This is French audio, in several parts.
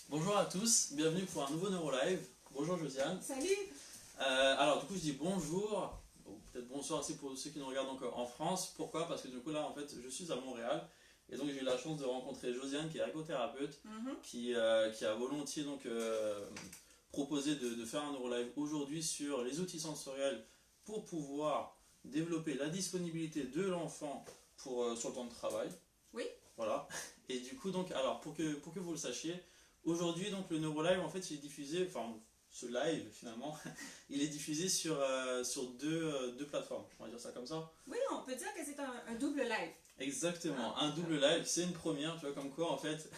Bonjour à tous, bienvenue pour un nouveau NeuroLive. Bonjour Josiane. Salut! Alors du coup je dis bonjour, ou peut-être bonsoir aussi pour ceux qui nous regardent encore en France. Pourquoi? Parce que du coup là en fait je suis à Montréal et donc j'ai eu la chance de rencontrer Josiane qui est ergothérapeute qui a volontiers proposé de faire un NeuroLive aujourd'hui sur les outils sensoriels pour pouvoir développer la disponibilité de l'enfant sur le temps de travail. Oui. Voilà. Et du coup donc alors pour que vous le sachiez, aujourd'hui, donc le NeuroLive, en fait, il est diffusé, enfin, ce live finalement, il est diffusé sur deux plateformes, on va dire ça comme ça. Oui, on peut dire que c'est un double live. Exactement, un double live, c'est une première, tu vois, comme quoi en fait,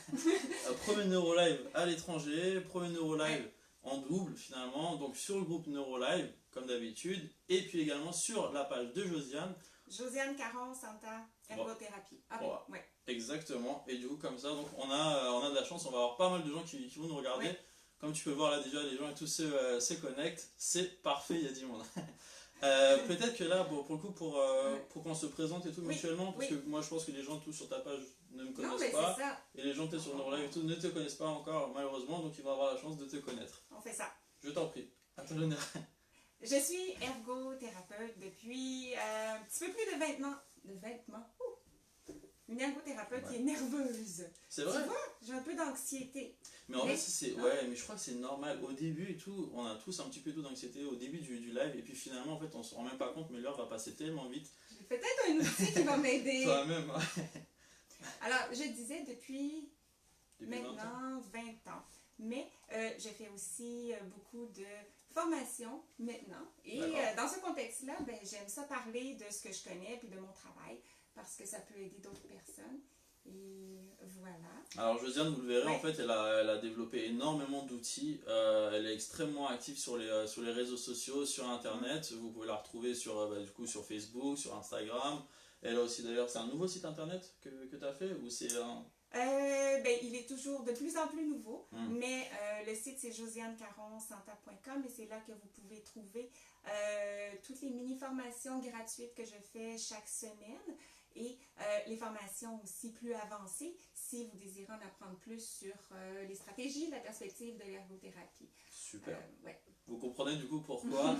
premier NeuroLive à l'étranger, premier NeuroLive en double finalement, donc sur le groupe NeuroLive, comme d'habitude, et puis également sur la page de Josiane. Josiane Caron, Santa, ergothérapie. Ah, voilà. ouais. Exactement, et du coup comme ça, donc on a de la chance, on va avoir pas mal de gens qui vont nous regarder. Ouais. Comme tu peux voir là déjà, les gens et tous se connectent, c'est parfait, il y a du monde. Peut-être que là, bon, pour le coup, pour qu'on se présente et tout mutuellement, parce que moi je pense que les gens tous sur ta page ne me connaissent pas, et les gens peut-être sur NeuroLive et tout ne te connaissent pas encore malheureusement, donc ils vont avoir la chance de te connaître. On fait ça. Je t'en prie, à ton honneur. Je suis ergothérapeute depuis un petit peu plus de 20 ans. Une ergothérapeute qui est nerveuse. C'est vrai? Tu vois, j'ai un peu d'anxiété. Mais en fait, mais je crois que c'est normal. Au début et tout, on a tous un petit peu d'anxiété au début du live, et puis finalement, en fait, on se rend même pas compte, mais l'heure va passer tellement vite. J'ai peut-être un outil qui va m'aider. Toi-même, Alors, je disais depuis maintenant 20 ans. Mais je fais aussi beaucoup de formation maintenant. Et dans ce contexte-là, j'aime ça parler de ce que je connais puis de mon travail parce que ça peut aider d'autres personnes. Et voilà. Alors Josiane, vous le verrez, en fait, elle a développé énormément d'outils. Elle est extrêmement active sur les réseaux sociaux, sur Internet. Vous pouvez la retrouver du coup, sur Facebook, sur Instagram. Elle a aussi d'ailleurs, c'est un nouveau site Internet que tu as fait ou c'est un... il est toujours de plus en plus nouveau, mais le site c'est josianecaronsanta.com et c'est là que vous pouvez trouver toutes les mini-formations gratuites que je fais chaque semaine et les formations aussi plus avancées si vous désirez en apprendre plus sur les stratégies, la perspective de l'ergothérapie. Super. Vous comprenez du coup pourquoi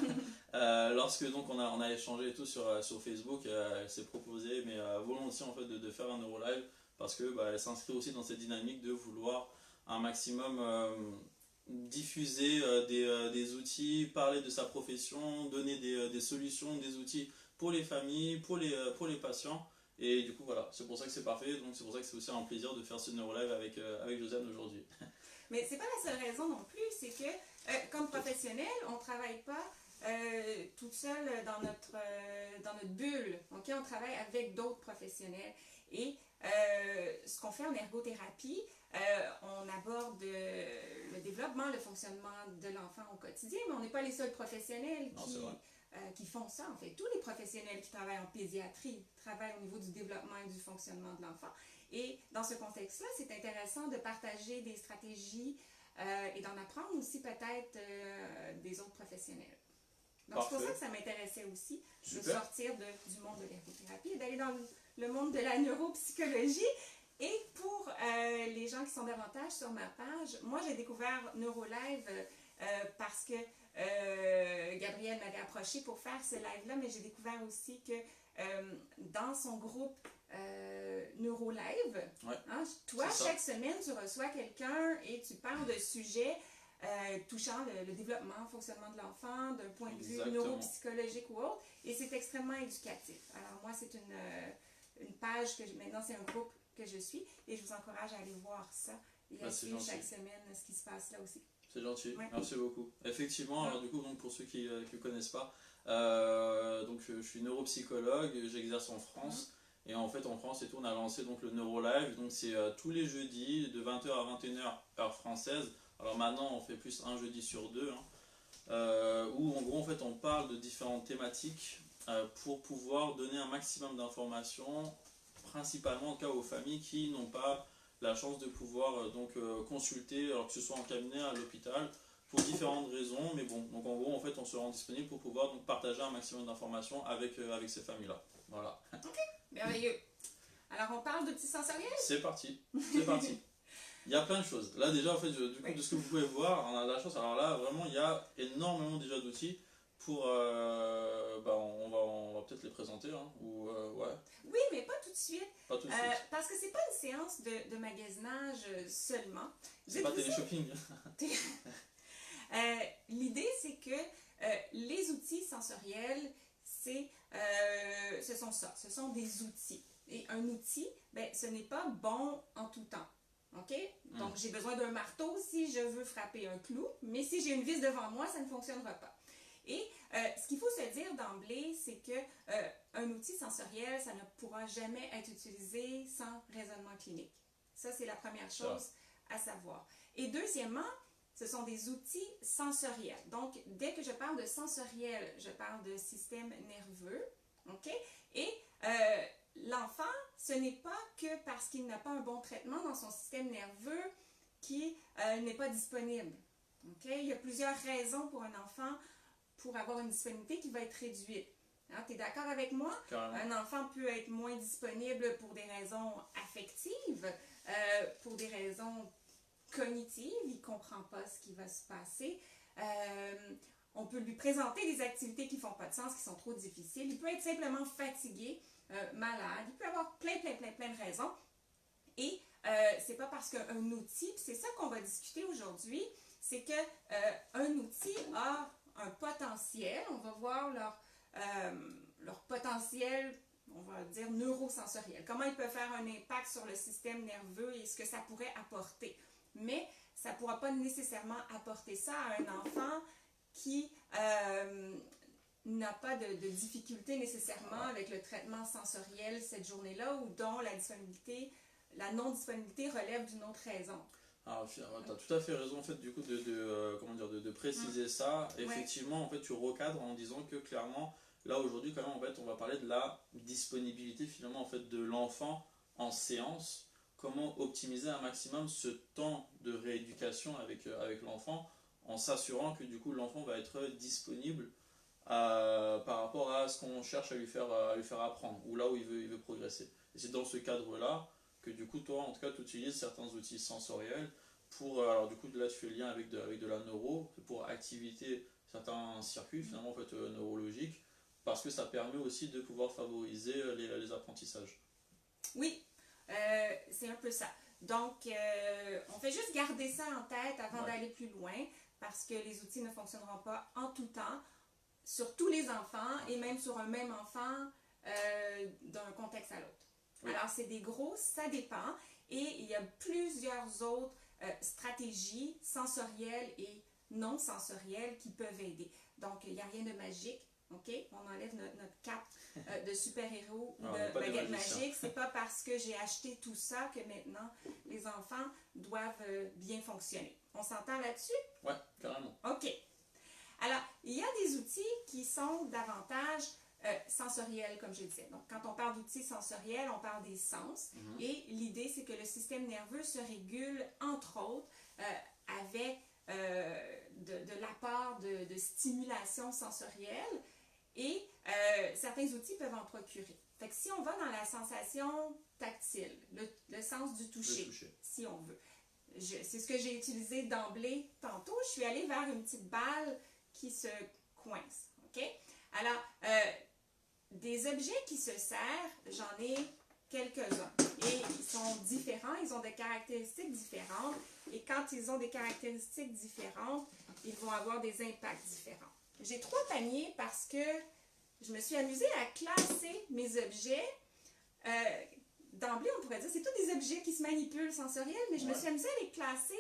lorsque donc on a échangé et tout sur Facebook, elle s'est proposée mais volontiers en fait de faire un NeuroLive parce que elle s'inscrit aussi dans cette dynamique de vouloir un maximum diffuser des outils, parler de sa profession, donner des solutions, des outils pour les familles, pour les patients. Et du coup voilà, c'est pour ça que c'est parfait, donc c'est pour ça que c'est aussi un plaisir de faire ce NeuroLive avec Josiane aujourd'hui. Mais c'est pas la seule raison non plus, c'est que comme professionnel, on ne travaille pas toute seule dans notre bulle. Okay? On travaille avec d'autres professionnels. Et ce qu'on fait en ergothérapie, on aborde le développement, le fonctionnement de l'enfant au quotidien, mais on n'est pas les seuls professionnels qui font ça. En fait, tous les professionnels qui travaillent en pédiatrie travaillent au niveau du développement et du fonctionnement de l'enfant. Et dans ce contexte-là, c'est intéressant de partager des stratégies et d'en apprendre aussi peut-être des autres professionnels. Donc c'est pour ça que ça m'intéressait aussi de sortir du monde de l'ergothérapie et d'aller dans le monde de la neuropsychologie. Et pour les gens qui sont davantage sur ma page, moi j'ai découvert NeuroLive parce que Gabrielle m'avait approché pour faire ce live-là, mais j'ai découvert aussi que dans son groupe NeuroLive, toi, chaque semaine, tu reçois quelqu'un et tu parles de sujets touchant le développement, le fonctionnement de l'enfant, d'un point de vue neuropsychologique ou autre, et c'est extrêmement éducatif. Alors moi, c'est une page maintenant c'est un groupe que je suis, et je vous encourage à aller voir ça et à suivre chaque semaine ce qui se passe là aussi. C'est gentil, merci beaucoup. Effectivement, alors du coup, donc, pour ceux qui ne connaissent pas, donc, je suis neuropsychologue, j'exerce en France. Et en fait, en France, et tout, on a lancé donc, le NeuroLive. Donc, c'est tous les jeudis de 20 h à 21 h heure française. Alors maintenant, on fait plus un jeudi sur deux. Où en gros, en fait, on parle de différentes thématiques pour pouvoir donner un maximum d'informations, principalement en cas aux familles qui n'ont pas la chance de pouvoir consulter, alors que ce soit en cabinet, à l'hôpital, pour différentes raisons. Mais bon, donc en gros, en fait, on se rend disponible pour pouvoir partager un maximum d'informations avec ces familles-là. Voilà. Ok, merveilleux. Alors, on parle d'outils sensoriels? C'est parti, c'est parti. Il y a plein de choses. Là déjà, en fait, du coup, de ce que vous pouvez voir, on a de la chance. Alors là, vraiment, il y a énormément déjà d'outils pour... on va peut-être les présenter, hein, ou ouais. Oui, mais pas tout de suite. Pas tout de suite. Parce que c'est pas une séance de magasinage seulement. C'est pas télé-shopping. L'idée, c'est que les outils sensoriels, ce sont ça. Ce sont des outils. Et un outil, ben, ce n'est pas bon en tout temps. OK? Donc, j'ai besoin d'un marteau si je veux frapper un clou, mais si j'ai une vis devant moi, ça ne fonctionnera pas. Et ce qu'il faut se dire d'emblée, c'est que un outil sensoriel, ça ne pourra jamais être utilisé sans raisonnement clinique. Ça, c'est la première chose à savoir. Et deuxièmement, ce sont des outils sensoriels. Donc, dès que je parle de sensoriel, je parle de système nerveux. OK? Et l'enfant, ce n'est pas que parce qu'il n'a pas un bon traitement dans son système nerveux qu'il n'est pas disponible. OK? Il y a plusieurs raisons pour un enfant pour avoir une disponibilité qui va être réduite. Hein, tu es d'accord avec moi? Carrément. Un enfant peut être moins disponible pour des raisons affectives, pour des raisons cognitives, il ne comprend pas ce qui va se passer. On peut lui présenter des activités qui ne font pas de sens, qui sont trop difficiles. Il peut être simplement fatigué, malade. Il peut avoir plein de raisons. Et c'est pas parce qu'un outil, c'est ça qu'on va discuter aujourd'hui, c'est qu'un outil a un potentiel, on va voir leur potentiel, on va dire neurosensoriel, comment il peut faire un impact sur le système nerveux et ce que ça pourrait apporter. Mais ça ne pourra pas nécessairement apporter ça à un enfant qui n'a pas de difficulté nécessairement avec le traitement sensoriel cette journée-là ou dont la non-disponibilité relève d'une autre raison. Alors, tu as tout à fait raison en fait, du coup, de préciser ça. Effectivement, en fait, tu recadres en disant que clairement, là aujourd'hui, quand même, en fait, on va parler de la disponibilité finalement en fait, de l'enfant en séance. Comment optimiser un maximum ce temps de rééducation avec l'enfant en s'assurant que du coup l'enfant va être disponible par rapport à ce qu'on cherche à lui faire apprendre ou là où il veut progresser. Et c'est dans ce cadre-là que du coup toi en tout cas tu utilises certains outils sensoriels pour, alors du coup là tu fais le lien avec de la neuro, pour activer certains circuits finalement en fait neurologiques, parce que ça permet aussi de pouvoir favoriser les apprentissages. Oui, c'est un peu ça. Donc, on fait juste garder ça en tête avant d'aller plus loin, parce que les outils ne fonctionneront pas en tout temps, sur tous les enfants, et même sur un même enfant d'un contexte à l'autre. Oui. Alors, c'est des gros, ça dépend, et il y a plusieurs autres stratégies sensorielles et non sensorielles qui peuvent aider. Donc, il n'y a rien de magique. OK? On enlève notre cape de super-héros ou de baguette magique. C'est pas parce que j'ai acheté tout ça que maintenant les enfants doivent bien fonctionner. On s'entend là-dessus? Oui, carrément. OK. Alors, il y a des outils qui sont davantage sensoriels, comme je disais. Donc, quand on parle d'outils sensoriels, on parle des sens. Et l'idée, c'est que le système nerveux se régule, entre autres, avec de l'apport de stimulation sensorielle. Et certains outils peuvent en procurer. Fait que si on va dans la sensation tactile, le sens du toucher, si on veut. C'est ce que j'ai utilisé d'emblée tantôt. Je suis allée vers une petite balle qui se coince. OK? Alors, des objets qui se serrent, j'en ai quelques-uns. Et ils sont différents, ils ont des caractéristiques différentes. Et quand ils ont des caractéristiques différentes, ils vont avoir des impacts différents. J'ai 3 paniers parce que je me suis amusée à classer mes objets. D'emblée, on pourrait dire c'est tous des objets qui se manipulent sensoriels, mais je me suis amusée à les classer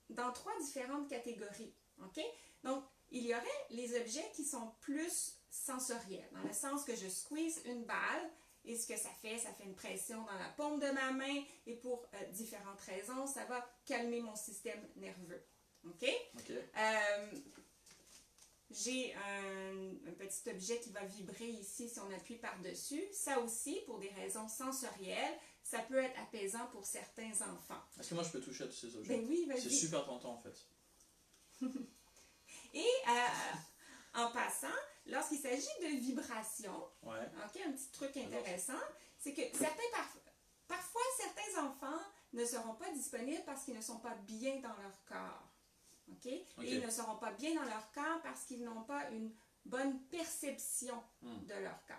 dans 3 différentes catégories. OK? Donc, il y aurait les objets qui sont plus sensoriels, dans le sens que je squeeze une balle et ce que ça fait une pression dans la paume de ma main et pour différentes raisons, ça va calmer mon système nerveux. OK? J'ai un petit objet qui va vibrer ici si on appuie par-dessus. Ça aussi, pour des raisons sensorielles, ça peut être apaisant pour certains enfants. Est-ce que moi je peux toucher à tous ces objets? Ben oui, vas-y. C'est super tentant en fait. Et en passant, lorsqu'il s'agit de vibration, un petit truc intéressant, c'est que parfois certains enfants ne seront pas disponibles parce qu'ils ne sont pas bien dans leur corps. OK? Et ils ne seront pas bien dans leur corps parce qu'ils n'ont pas une bonne perception de leur corps.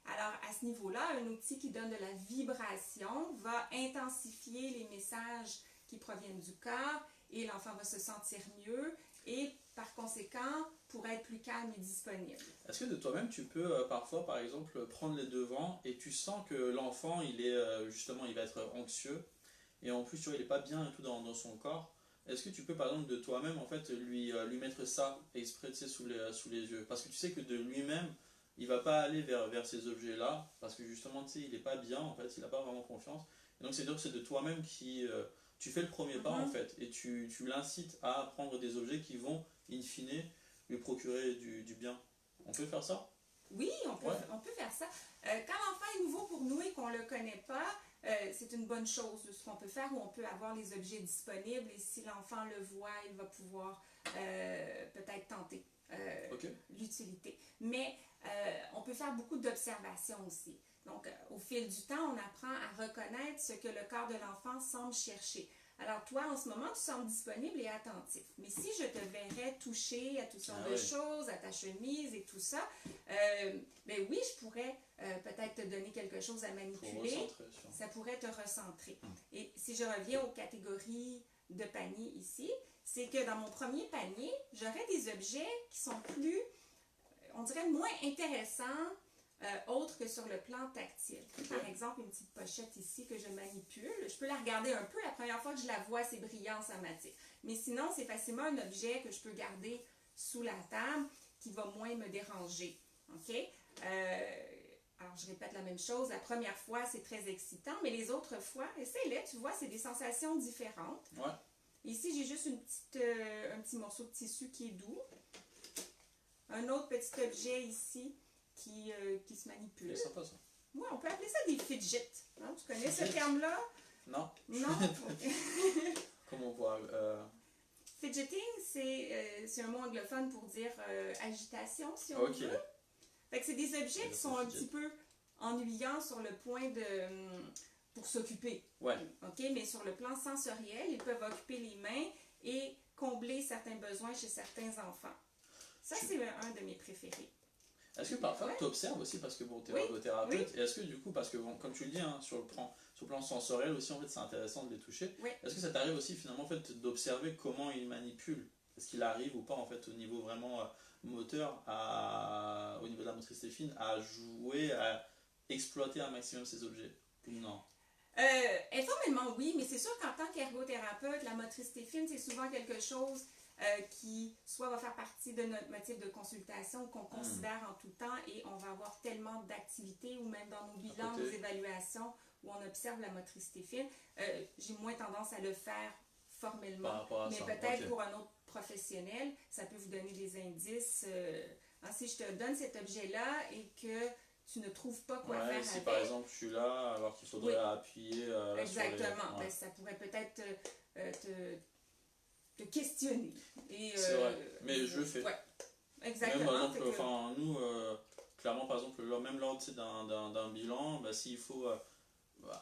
Alors, à ce niveau-là, un outil qui donne de la vibration va intensifier les messages qui proviennent du corps et l'enfant va se sentir mieux et, par conséquent, pourra être plus calme et disponible. Est-ce que de toi-même, tu peux parfois, par exemple, prendre les devants et tu sens que l'enfant, il est justement, il va être anxieux et en plus, tu vois, il n'est pas bien et tout dans son corps. Est-ce que tu peux, par exemple, de toi-même, en fait, lui mettre ça exprès, tu sais, sous les yeux? Parce que tu sais que de lui-même, il va pas aller vers ces objets-là, parce que justement, tu sais, il n'est pas bien, en fait, il n'a pas vraiment confiance. Et donc, c'est de toi-même qui... tu fais le premier pas, en fait, et tu l'incites à prendre des objets qui vont, in fine, lui procurer du bien. On peut faire ça? Oui, on peut faire ça. Quand l'enfant est nouveau pour nous et qu'on ne le connaît pas, c'est une bonne chose de ce qu'on peut faire, où on peut avoir les objets disponibles et si l'enfant le voit, il va pouvoir peut-être tenter l'utilité. Mais on peut faire beaucoup d'observations aussi. Donc, au fil du temps, on apprend à reconnaître ce que le corps de l'enfant semble chercher. Alors, toi, en ce moment, tu sembles disponible et attentif. Mais si je te verrais toucher à toutes sortes de choses, à ta chemise et tout ça, ben oui, je pourrais peut-être te donner quelque chose à manipuler. Ça pourrait te recentrer. Et si je reviens aux catégories de panier ici, c'est que dans mon premier panier, j'aurais des objets qui sont plus, on dirait, moins intéressants, autre que sur le plan tactile. Par exemple, une petite pochette ici que je manipule. Je peux la regarder un peu. La première fois que je la vois, c'est brillant, ça m'attire. Mais sinon, c'est facilement un objet que je peux garder sous la table qui va moins me déranger. OK? Alors, je répète la même chose. La première fois, c'est très excitant, mais les autres fois, essaye-les, tu vois, c'est des sensations différentes. Ouais. Ici, j'ai juste un petit morceau de tissu qui est doux. Un autre petit objet ici qui se manipule. C'est sympa ça. Oui, on peut appeler ça des fidgets. Hein? Tu connais ce terme-là? Non. Non? Comment on voit Fidgeting, c'est un mot anglophone pour dire agitation, si on veut. Fait que c'est des objets qui sont un petit peu ennuyants sur le point de... pour s'occuper. Ouais. OK? Mais sur le plan sensoriel, ils peuvent occuper les mains et combler certains besoins chez certains enfants. Ça, c'est un de mes préférés. Est-ce que parfois tu observes aussi, parce que bon, tu es ergothérapeute, et est-ce que du coup, parce que bon, comme tu le dis, hein, sur le plan sensoriel aussi, en fait, c'est intéressant de les toucher. Est-ce que ça t'arrive aussi finalement en fait, d'observer comment ils manipulent? Est-ce qu'il arrive ou pas en fait au niveau vraiment moteur, au niveau de la motricité fine, à jouer, à exploiter un maximum ces objets? Non. Informellement, oui, mais c'est sûr qu'en tant qu'ergothérapeute, la motricité fine, c'est souvent quelque chose qui soit va faire partie de notre motif de consultation qu'on considère en tout temps et on va avoir tellement d'activités ou même dans nos bilans, nos évaluations où on observe la motricité fine. J'ai moins tendance à le faire formellement, mais peut-être pour un autre professionnel, ça peut vous donner des indices. Si je te donne cet objet-là et que tu ne trouves pas quoi faire si avec. par exemple je suis là alors qu'il faudrait appuyer exactement, sur les... ça pourrait peut-être te questionner. C'est vrai, mais je le fais. Ouais. Exactement. Même, par exemple, nous, clairement, par exemple, même lors d'un bilan, s'il faut,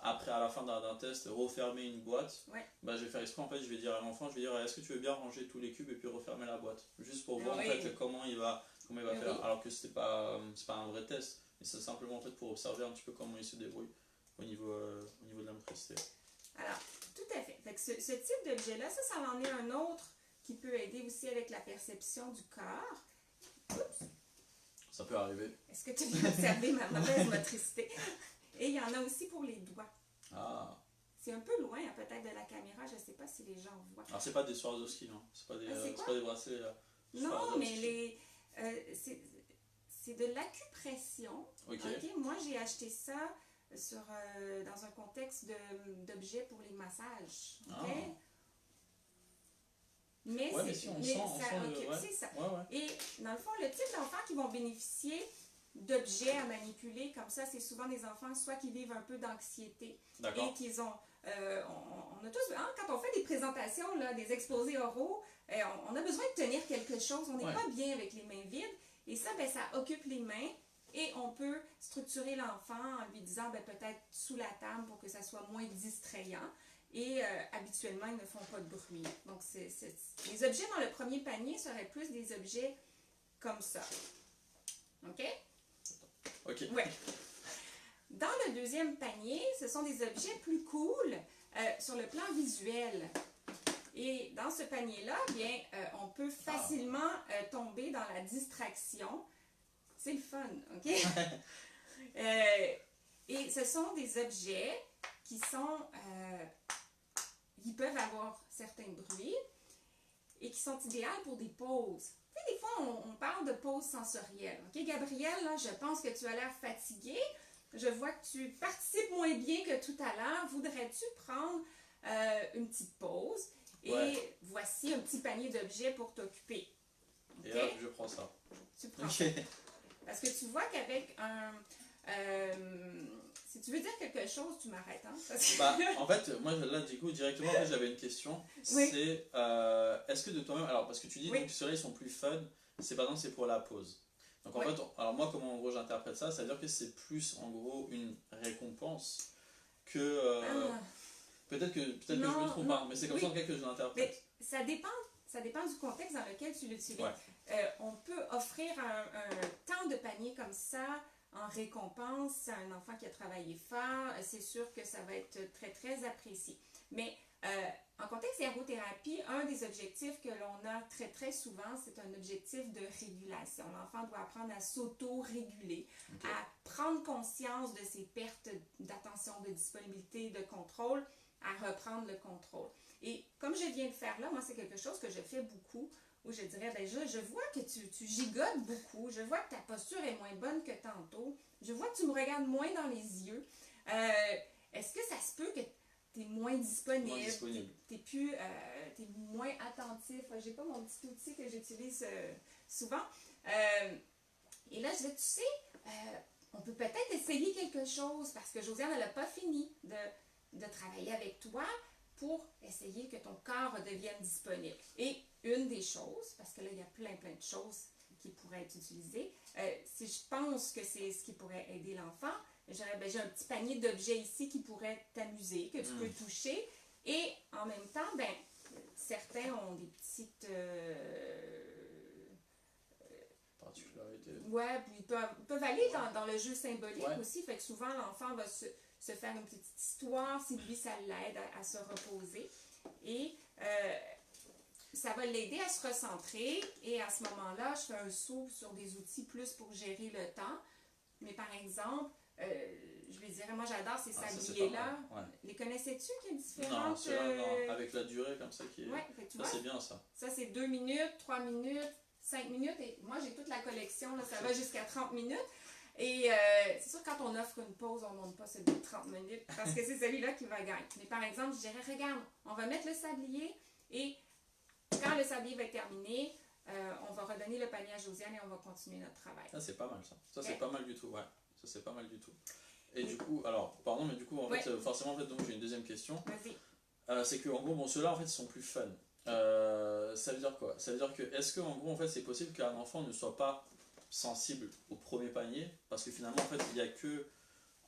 après, à la fin d'un test, refermer une boîte, je vais faire exprès, en fait, je vais dire à l'enfant, est-ce que tu veux bien ranger tous les cubes et puis refermer la boîte? Juste pour voir, en fait, comment il va faire. Alors que c'est pas un vrai test, mais c'est simplement, en fait, pour observer un petit peu comment il se débrouille au niveau de la motricité. Alors, tout à fait. Fait que ce type d'objet-là, ça en est un autre qui peut aider aussi avec la perception du corps. Oups. Ça peut arriver. Est-ce que tu viens observer ma mauvaise motricité? Et il y en a aussi pour les doigts. Ah. C'est un peu loin, peut-être, de la caméra. Je ne sais pas si les gens voient. Alors, c'est pas des Swarovski, non? C'est pas des bracelets. Non, mais c'est de l'acupression. Okay. Moi, j'ai acheté ça dans un contexte d'objets pour les massages. Okay? Mais c'est ça. Et dans le fond, le type d'enfants qui vont bénéficier d'objets à manipuler comme ça, c'est souvent des enfants soit qui vivent un peu d'anxiété et qu'ils ont... on a tous... quand on fait des présentations, là, des exposés oraux, on a besoin de tenir quelque chose. On n'est pas bien avec les mains vides. Et ça, ça occupe les mains. Et on peut structurer l'enfant en lui disant peut-être sous la table pour que ça soit moins distrayant. et habituellement, ils ne font pas de bruit. Donc, les objets dans le premier panier seraient plus des objets comme ça. OK? OK. Ouais. Dans le deuxième panier, ce sont des objets plus cool sur le plan visuel. Et dans ce panier-là, bien, on peut facilement tomber dans la distraction. C'est le fun, OK? Et ce sont des objets qui sont... qui peuvent avoir certains bruits et qui sont idéaux pour des pauses. Tu sais, des fois, on parle de pauses sensorielles. OK, Gabrielle, là, je pense que tu as l'air fatiguée. Je vois que tu participes moins bien que tout à l'heure. Voudrais-tu prendre une petite pause? Et voici un petit panier d'objets pour t'occuper. Okay? Et hop, je prends ça. Tu prends ça. Parce que tu vois qu'avec un... si tu veux dire quelque chose, tu m'arrêtes. Hein? Que... en fait, moi, là, du coup, directement, j'avais une question. Oui. C'est, est-ce que de toi-même... Alors, parce que tu dis donc, ceux-là, ils sont plus fun. C'est par exemple, c'est pour la pause. Donc, en fait, alors moi, comment, en gros, j'interprète ça? Ça veut dire que c'est plus, en gros, une récompense que... Peut-être que je me trompe pas, mais c'est comme ça que je l'interprète. Ça dépend du contexte dans lequel tu l'utilises. On peut offrir un temps de panier comme ça en récompense à un enfant qui a travaillé fort. C'est sûr que ça va être très, très apprécié. Mais en contexte d'ergothérapie, un des objectifs que l'on a très, très souvent, c'est un objectif de régulation. L'enfant doit apprendre à s'auto-réguler, à prendre conscience de ses pertes d'attention, de disponibilité, de contrôle, à reprendre le contrôle. Et comme je viens de faire là, moi, c'est quelque chose que je fais beaucoup, où je dirais, ben, je vois que tu gigotes beaucoup, je vois que ta posture est moins bonne que tantôt, je vois que tu me regardes moins dans les yeux. Est-ce que ça se peut que tu es moins disponible, t'es moins attentif? J'ai pas mon petit outil que j'utilise souvent. Et là, je dis, tu sais, on peut peut-être essayer quelque chose, parce que Josiane, elle n'a pas fini de travailler avec toi pour essayer que ton corps devienne disponible. Et une des choses, parce que là, il y a plein de choses qui pourraient être utilisées, si je pense que c'est ce qui pourrait aider l'enfant, j'ai un petit panier d'objets ici qui pourrait t'amuser, que tu peux toucher, et en même temps, ben, certains ont des petites... particularités. Ouais, puis ils peuvent aller dans le jeu symbolique aussi, fait que souvent l'enfant va se faire une petite histoire si lui ça l'aide à se reposer et ça va l'aider à se recentrer et à ce moment-là je fais un saut sur des outils plus pour gérer le temps, mais par exemple je lui dirais, moi j'adore ces sabliers-là. Les connaissais-tu qu'il y a différentes... Non, avec la durée comme ça qui est... tu vois, c'est bien ça. Ça c'est 2 minutes, 3 minutes, 5 minutes et moi j'ai toute la collection, là, ça va jusqu'à 30 minutes. Et c'est sûr, quand on offre une pause, on ne monte pas celui de 30 minutes parce que c'est celui-là qui va gagner. Mais par exemple, je dirais, regarde, on va mettre le sablier et quand le sablier va être terminé, on va redonner le panier à Josiane et on va continuer notre travail. Ça, c'est pas mal ça. Ça, c'est pas mal du tout, Ça, c'est pas mal du tout. Et du coup, alors, pardon, mais du coup, en fait, forcément, en fait, donc j'ai une deuxième question. Vas-y. C'est que, en gros, bon, ceux-là, en fait, ils sont plus fun. Ça veut dire quoi? Ça veut dire que, est-ce que, en gros, en fait, c'est possible qu'un enfant ne soit pas sensible au premier panier, parce que finalement en fait il n'y a que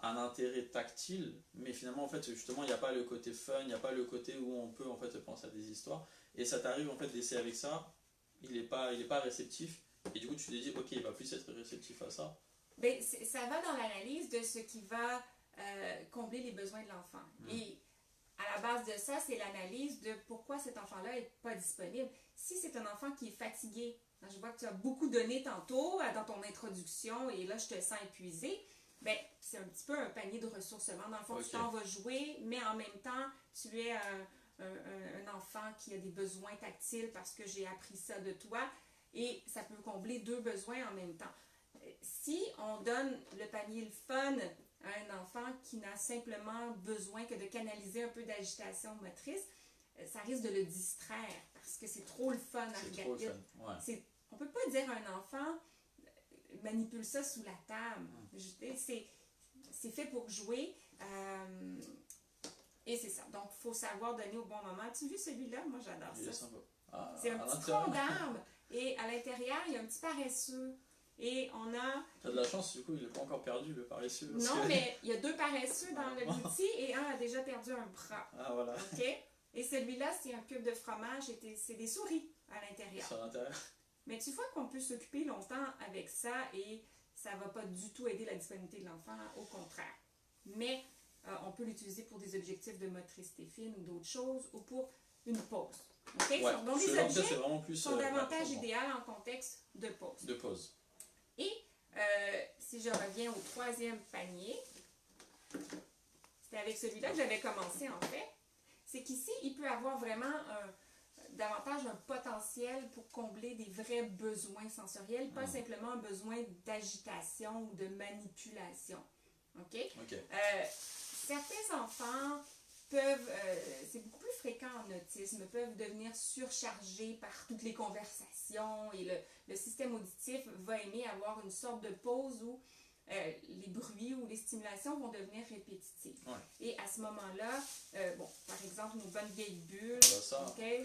un intérêt tactile, mais finalement en fait justement il n'y a pas le côté fun, il n'y a pas le côté où on peut en fait penser à des histoires, et ça t'arrive en fait d'essayer avec ça, il est pas réceptif, et du coup tu te dis ok il va plus être réceptif à ça. Ben, ça va dans l'analyse de ce qui va combler les besoins de l'enfant. Et à la base de ça, c'est l'analyse de pourquoi cet enfant-là n'est pas disponible. Si c'est un enfant qui est fatigué, je vois que tu as beaucoup donné tantôt dans ton introduction et là je te sens épuisé, ben, c'est un petit peu un panier de ressourcement. Dans le fond, tu t'en vas jouer, mais en même temps, tu es un enfant qui a des besoins tactiles parce que j'ai appris ça de toi et ça peut combler 2 besoins en même temps. Si on donne le panier le fun à un enfant qui n'a simplement besoin que de canaliser un peu d'agitation motrice, ça risque de le distraire parce que c'est trop le fun à regarder. On ne peut pas dire à un enfant manipule ça sous la table. C'est fait pour jouer. Et c'est ça. Donc, il faut savoir donner au bon moment. Tu as vu celui-là? Moi, j'adore ça. C'est un petit tronc d'arbre. Et à l'intérieur, il y a un petit paresseux. Et on a... T'as de la chance, du coup, il n'est pas encore perdu, le paresseux. Non, mais il y a 2 paresseux dans le l'outil et un a déjà perdu un bras. Ah, voilà. OK? Et celui-là, c'est un cube de fromage et c'est des souris à l'intérieur. Sur l'intérieur. Mais tu vois qu'on peut s'occuper longtemps avec ça et ça ne va pas du tout aider la disponibilité de l'enfant, au contraire. Mais on peut l'utiliser pour des objectifs de motricité fine ou d'autres choses ou pour une pause. Okay? Ouais, Donc les objets c'est vraiment plus, sont davantage idéaux en contexte de pause. De pause. Et si je reviens au 3e panier, c'était avec celui-là que j'avais commencé en fait, c'est qu'ici, il peut avoir vraiment davantage un potentiel pour combler des vrais besoins sensoriels, pas simplement un besoin d'agitation ou de manipulation. OK? Certains enfants peuvent, c'est beaucoup plus fréquent en autisme, peuvent devenir surchargés par toutes les conversations et le système auditif va aimer avoir une sorte de pause où les bruits ou les stimulations vont devenir répétitifs. Ouais. Et à ce moment-là, par exemple, nos bonnes vieilles bulles, okay?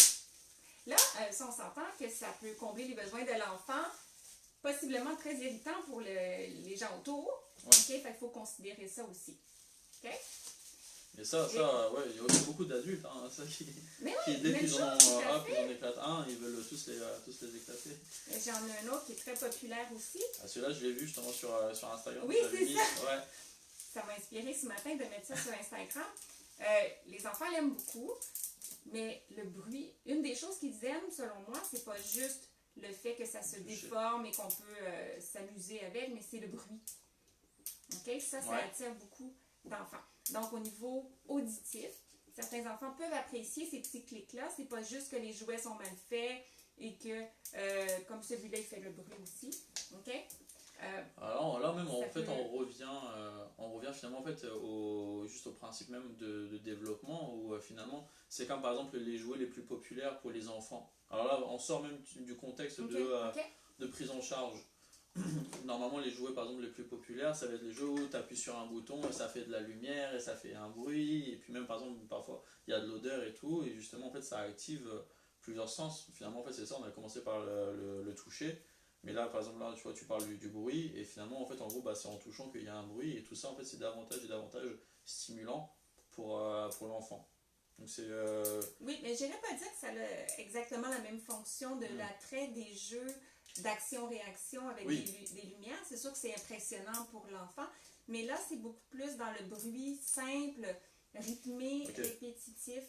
Là, si on s'entend que ça peut combler les besoins de l'enfant, possiblement très irritant pour les gens autour, okay? Fait qu'il faut considérer ça aussi. Okay? Et ça, ouais, il y a aussi beaucoup d'adultes, hein, ça qui dès qu'ils en éclatent un, ils veulent tous les éclater. J'en ai un autre qui est très populaire aussi. Ah, celui-là, je l'ai vu justement sur Instagram. Oui, c'est ça. Ouais. Ça m'a inspiré ce matin de mettre ça sur Instagram. Les enfants l'aiment beaucoup, mais le bruit, une des choses qu'ils aiment, selon moi, c'est pas juste le fait que ça se déforme et qu'on peut s'amuser avec, mais c'est le bruit. OK? Ça attire beaucoup d'enfants. Donc, au niveau auditif, certains enfants peuvent apprécier ces petits clics-là. C'est pas juste que les jouets sont mal faits et que, comme celui-là, il fait le bruit aussi. OK? Alors là même, on revient finalement en fait, juste au principe même de développement où finalement, c'est comme par exemple les jouets les plus populaires pour les enfants. Alors là, on sort même du contexte de prise en charge. Normalement, les jouets par exemple les plus populaires, ça va être les jeux où tu appuies sur un bouton et ça fait de la lumière et ça fait un bruit, et puis même par exemple parfois il y a de l'odeur et tout, et justement en fait ça active plusieurs sens. Finalement en fait c'est ça, on a commencé par le toucher, mais là par exemple là tu vois, tu parles du bruit, et finalement en fait en gros c'est en touchant qu'il y a un bruit, et tout ça en fait c'est davantage et davantage stimulant pour l'enfant. Donc c'est Oui, mais je n'irais pas dire que ça a exactement la même fonction de l'attrait des jeux d'action-réaction avec des lumières. C'est sûr que c'est impressionnant pour l'enfant, mais là, c'est beaucoup plus dans le bruit simple, rythmé, répétitif,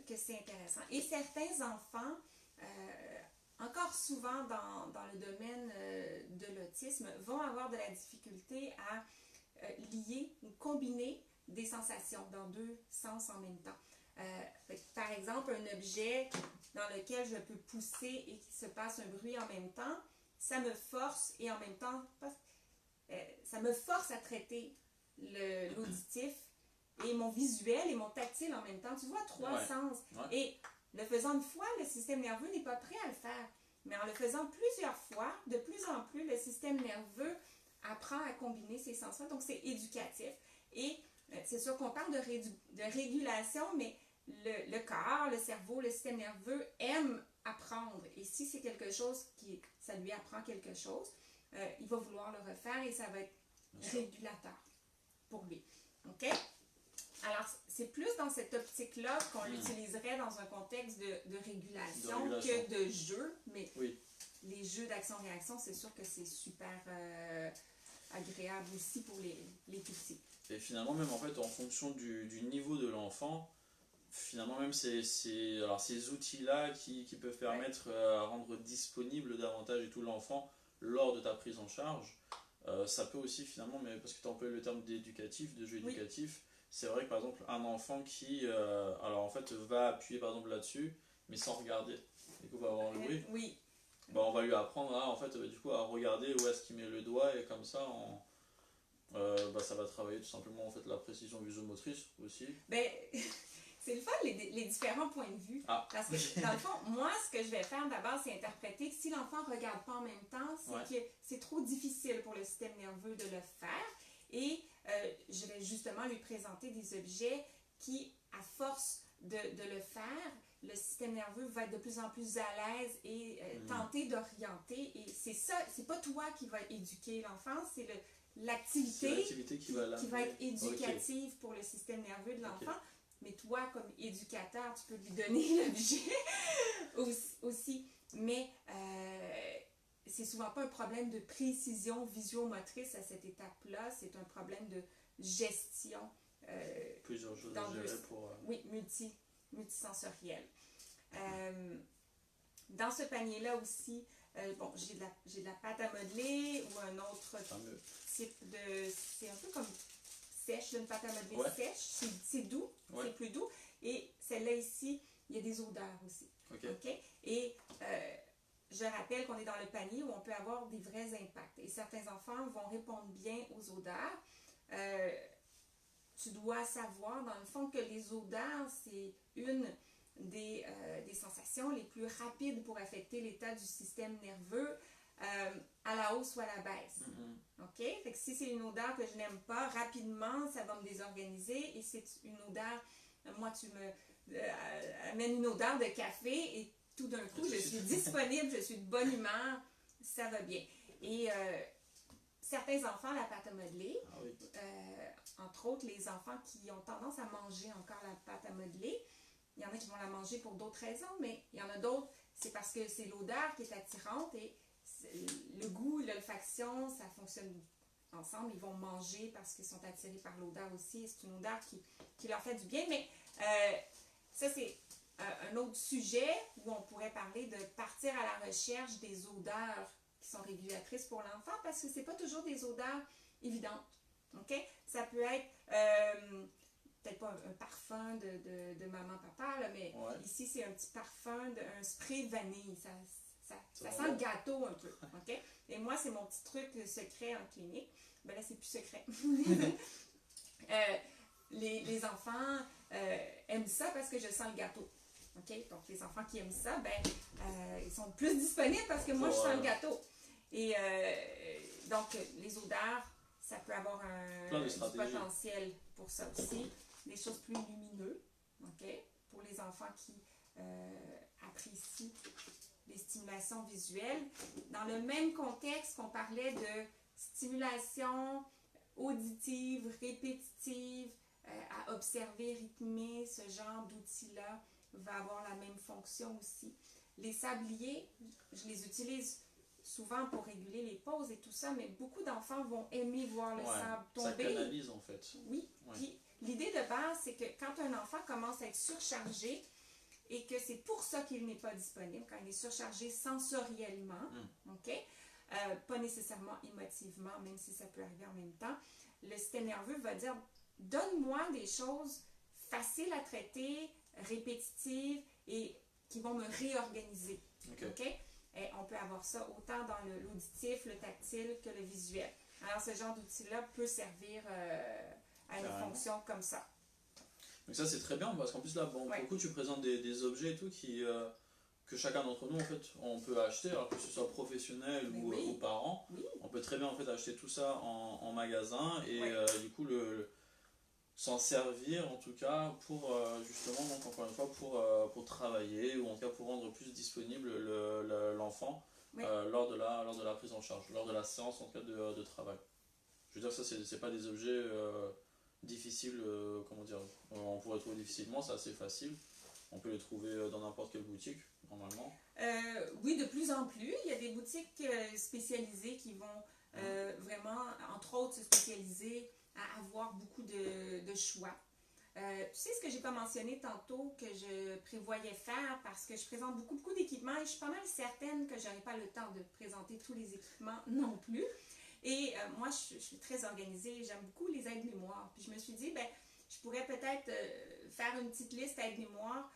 que c'est intéressant. Et certains enfants, encore souvent dans le domaine de l'autisme, vont avoir de la difficulté à lier ou combiner des sensations dans 2 sens en même temps. Par exemple, un objet dans lequel je peux pousser et qui se passe un bruit en même temps, ça me force et en même temps, ça me force à traiter l'auditif et mon visuel et mon tactile en même temps. Tu vois, 3 sens. Ouais. Et le faisant une fois, le système nerveux n'est pas prêt à le faire. Mais en le faisant plusieurs fois, de plus en plus, le système nerveux apprend à combiner ces sens-là. Donc, c'est éducatif. Et c'est sûr qu'on parle de régulation, mais le corps, le cerveau, le système nerveux aime apprendre. Et si c'est quelque chose ça lui apprend quelque chose, il va vouloir le refaire et ça va être régulateur pour lui. OK? Alors, c'est plus dans cette optique-là qu'on l'utiliserait dans un contexte de régulation que de jeu, mais les jeux d'action-réaction, c'est sûr que c'est super agréable aussi pour les tout petits. Et finalement, même en fait, en fonction du niveau de l'enfant, finalement même alors ces outils-là qui peuvent permettre à rendre disponible davantage et tout l'enfant lors de ta prise en charge, ça peut aussi finalement, mais parce que tu as employé le terme d'éducatif, de jeu éducatif, c'est vrai que par exemple un enfant qui alors en fait va appuyer par exemple là-dessus, mais sans regarder, du coup va avoir le bruit, on va lui apprendre en fait, du coup, à regarder où est-ce qu'il met le doigt, et comme ça ça va travailler tout simplement en fait la précision visuomotrice aussi. C'est le fun, les différents points de vue. Parce que, dans le fond, moi, ce que je vais faire d'abord, c'est interpréter que si l'enfant ne regarde pas en même temps, c'est que c'est trop difficile pour le système nerveux de le faire. Et je vais justement lui présenter des objets qui, à force de le faire, le système nerveux va être de plus en plus à l'aise et tenter d'orienter. Et c'est ça, c'est pas toi qui va éduquer l'enfant, c'est l'activité qui va être éducative pour le système nerveux de l'enfant. Mais toi, comme éducateur, tu peux lui donner l'objet aussi. Mais c'est souvent pas un problème de précision visio-motrice à cette étape-là, c'est un problème de gestion. Plusieurs choses à gérer pour... Oui, multisensoriel. Dans ce panier-là aussi, j'ai de la pâte à modeler ou un autre type de... C'est un peu comme sèche, une pâte à modeler sèche. C'est doux, c'est plus doux. Et celle-là ici, il y a des odeurs aussi. Et je rappelle qu'on est dans le panier où on peut avoir des vrais impacts. Et certains enfants vont répondre bien aux odeurs. Tu dois savoir, dans le fond, que les odeurs, c'est une des sensations les plus rapides pour affecter l'état du système nerveux à la hausse ou à la baisse. Fait que si c'est une odeur que je n'aime pas, rapidement, ça va me désorganiser. Et c'est une odeur, moi, tu me amènes une odeur de café et tout d'un coup, je suis disponible, je suis de bonne humeur, ça va bien. Et certains enfants, la pâte à modeler, entre autres les enfants qui ont tendance à manger encore la pâte à modeler, il y en a qui vont la manger pour d'autres raisons, mais il y en a d'autres, c'est parce que c'est l'odeur qui est attirante et le goût, l'olfaction, ça fonctionne ensemble. Ils vont manger parce qu'ils sont attirés par l'odeur aussi. C'est une odeur qui leur fait du bien, mais ça c'est un autre sujet où on pourrait parler de partir à la recherche des odeurs qui sont régulatrices pour l'enfant parce que c'est pas toujours des odeurs évidentes. Ça peut être peut-être pas un parfum de maman-papa, là, mais ici c'est un petit parfum, un spray vanille. Ça sent le gâteau un peu. Et moi, c'est mon petit truc secret en clinique. Ben là, c'est plus secret. Les enfants aiment ça parce que je sens le gâteau. Donc, les enfants qui aiment ça, ils sont plus disponibles parce que moi, je sens le gâteau. Et donc, les odeurs, ça peut avoir du potentiel pour ça aussi. Des choses plus lumineuses, pour les enfants qui apprécient les stimulations visuelles. Dans le même contexte qu'on parlait de stimulation auditive, répétitive, à observer, rythmer, ce genre d'outil-là va avoir la même fonction aussi. Les sabliers, je les utilise souvent pour réguler les pauses et tout ça, mais beaucoup d'enfants vont aimer voir le sable tomber. Ça canalise en fait. Oui. Puis l'idée de base, c'est que quand un enfant commence à être surchargé et que c'est pour ça qu'il n'est pas disponible, quand il est surchargé sensoriellement, pas nécessairement émotivement, même si ça peut arriver en même temps, le système nerveux va dire « Donne-moi des choses faciles à traiter, répétitives et qui vont me réorganiser. » Et on peut avoir ça autant dans l'auditif, le tactile que le visuel. Alors, ce genre d'outil-là peut servir à une fonction comme ça. Donc ça, c'est très bien, parce qu'en plus, là, pour le coup, tu présentes des objets et tout que chacun d'entre nous, en fait, on peut acheter, alors que ce soit professionnel ou parent. On peut très bien, en fait, acheter tout ça en magasin et du coup, s'en servir, en tout cas, pour, justement, donc, encore une fois, pour travailler ou en tout cas pour rendre plus disponible l'enfant lors de la prise en charge, lors de la séance, en tout cas, de travail. Je veux dire, ça, c'est pas des objets difficiles, comment dire, on pourrait trouver difficilement, c'est assez facile. On peut les trouver dans n'importe quelle boutique, normalement. Oui, de plus en plus. Il y a des boutiques spécialisées qui vont vraiment, entre autres, se spécialiser à avoir beaucoup de choix. Tu sais ce que j'ai pas mentionné tantôt que je prévoyais faire parce que je présente beaucoup d'équipements et je suis pas mal certaine que j'aurais pas le temps de présenter tous les équipements non plus. Et moi, je suis très organisée, j'aime beaucoup les aides-mémoires. Puis je me suis dit, je pourrais peut-être faire une petite liste aides-mémoires